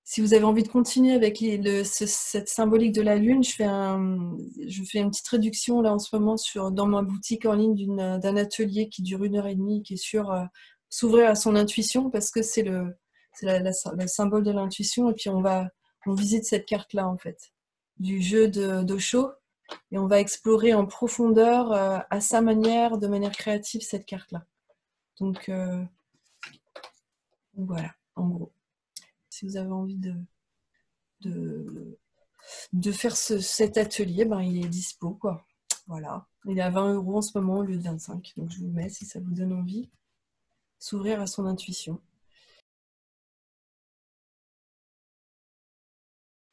si vous avez envie de continuer avec cette symbolique de la Lune, je fais une petite réduction là en ce moment dans ma boutique en ligne d'un atelier qui dure 1h30, qui est sur s'ouvrir à son intuition, parce que c'est le symbole de l'intuition, et puis on visite cette carte-là, en fait, du jeu d'Osho. Et on va explorer en profondeur, à sa manière, de manière créative, cette carte-là. Donc voilà, en gros. Si vous avez envie de faire cet atelier, il est dispo, quoi. Voilà. Il est à 20 € en ce moment au lieu de 25. Donc je vous le mets si ça vous donne envie. S'ouvrir à son intuition.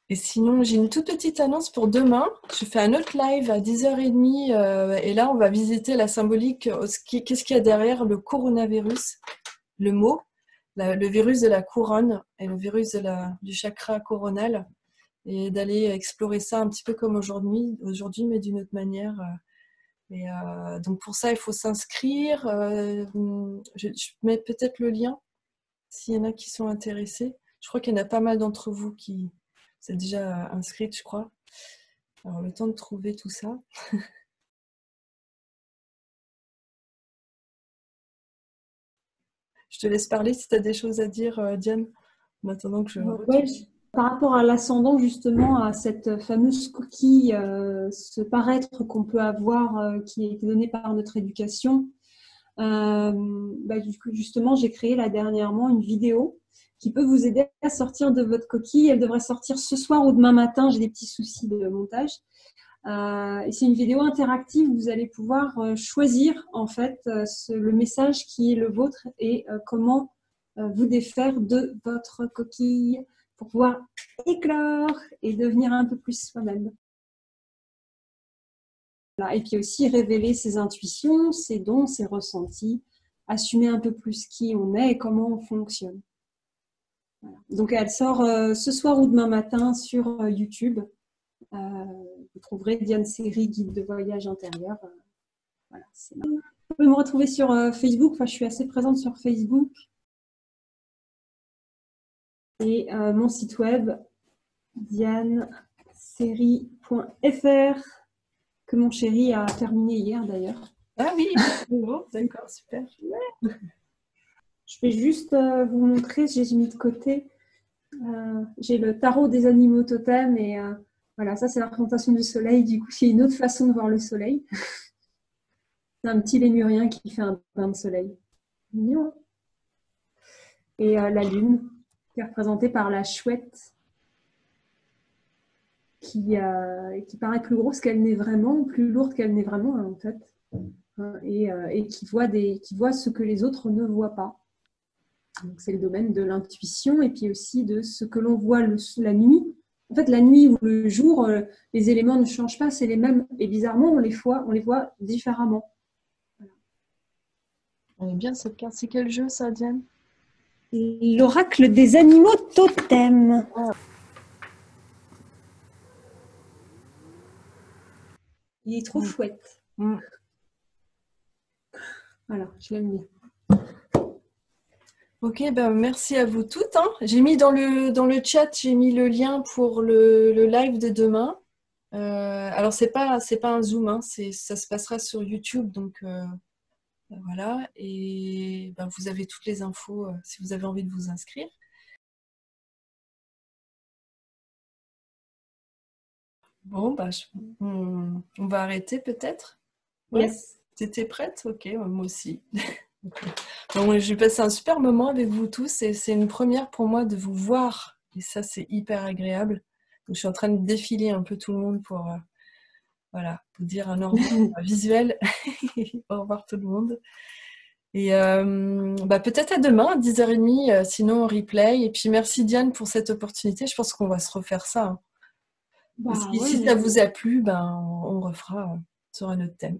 Et sinon, j'ai une toute petite annonce pour demain. Je fais un autre live à 10h30 et là, on va visiter la symbolique, qu'est-ce qu'il y a derrière le coronavirus, le mot, le virus de la couronne et le virus du chakra coronal et d'aller explorer ça un petit peu comme aujourd'hui mais d'une autre manière. Donc pour ça, il faut s'inscrire. Je mets peut-être le lien s'il y en a qui sont intéressés. Je crois qu'il y en a pas mal d'entre vous qui sont déjà inscrites, je crois. Alors, le temps de trouver tout ça. Je te laisse parler si tu as des choses à dire, Diane, en attendant que je... Ouais, par rapport à l'ascendant, justement, à cette fameuse coquille, ce paraître qu'on peut avoir, qui a été donné par notre éducation, du coup, justement, j'ai créé là dernièrement une vidéo qui peut vous aider à sortir de votre coquille. Elle devrait sortir ce soir ou demain matin. J'ai des petits soucis de montage. Et c'est une vidéo interactive où vous allez pouvoir choisir en fait le message qui est le vôtre et comment vous défaire de votre coquille pour pouvoir éclore et devenir un peu plus soi-même. Voilà. Et puis aussi révéler ses intuitions, ses dons, ses ressentis, assumer un peu plus qui on est et comment on fonctionne. Voilà. Donc elle sort ce soir ou demain matin sur YouTube. Vous trouverez Diane Série, guide de voyage intérieur. Voilà, vous pouvez me retrouver sur Facebook. Enfin, je suis assez présente sur Facebook. Et mon site web, dianesérie.fr, que mon chéri a terminé hier d'ailleurs. Ah oui, d'accord, super. Je vais juste vous montrer, j'ai mis de côté, j'ai le tarot des animaux totems et voilà, ça c'est la représentation du soleil. Du coup, c'est une autre façon de voir le soleil. C'est un petit lémurien qui fait un bain de soleil. Mignon. Et la lune, qui est représentée par la chouette, qui paraît plus grosse qu'elle n'est vraiment, plus lourde qu'elle n'est vraiment, en fait. Et qui voit ce que les autres ne voient pas. Donc, c'est le domaine de l'intuition et puis aussi de ce que l'on voit la nuit. En fait, la nuit ou le jour, les éléments ne changent pas, c'est les mêmes. Et bizarrement, on les voit différemment. Voilà. On est bien, c'est quel jeu ça, Diane? L'oracle des animaux totems. Ah. Il est trop chouette. Voilà, je l'aime bien. Ok, ben merci à vous toutes. Hein. J'ai mis dans le chat, j'ai mis le lien pour le live de demain. Alors c'est pas un Zoom, hein, ça se passera sur YouTube, donc voilà. Et ben, vous avez toutes les infos si vous avez envie de vous inscrire. Bon, bah, on va arrêter peut-être. Yes. T'étais prête? Ok, moi aussi. Donc, j'ai passé un super moment avec vous tous et c'est une première pour moi de vous voir. Et ça, c'est hyper agréable. Donc, je suis en train de défiler un peu tout le monde pour vous dire un au revoir visuel. Au revoir tout le monde. Et peut-être à demain, à 10h30, sinon au replay. Et puis, merci Diane pour cette opportunité. Je pense qu'on va se refaire ça. Hein. Si ça vous a plu, on refera sur un autre thème.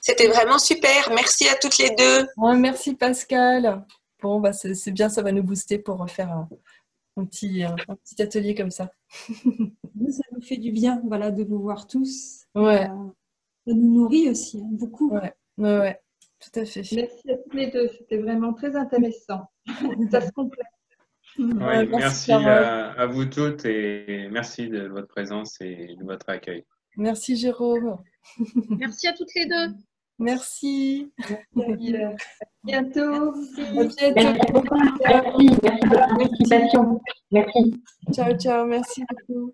C'était vraiment super. Merci à toutes les deux. Ouais, merci Pascal. Bon, c'est bien, ça va nous booster pour refaire un petit atelier comme ça. Ça nous fait du bien, voilà, de vous voir tous. Ouais. Ça nous nourrit aussi, hein, beaucoup. Ouais, tout à fait. Merci à toutes les deux. C'était vraiment très intéressant. Ça se complète. Ouais, merci à vous toutes et merci de votre présence et de votre accueil. Merci Jérôme. Merci à toutes les deux. Merci. Merci. À bientôt. Merci. Merci de votre participation. Merci. Ciao, merci beaucoup.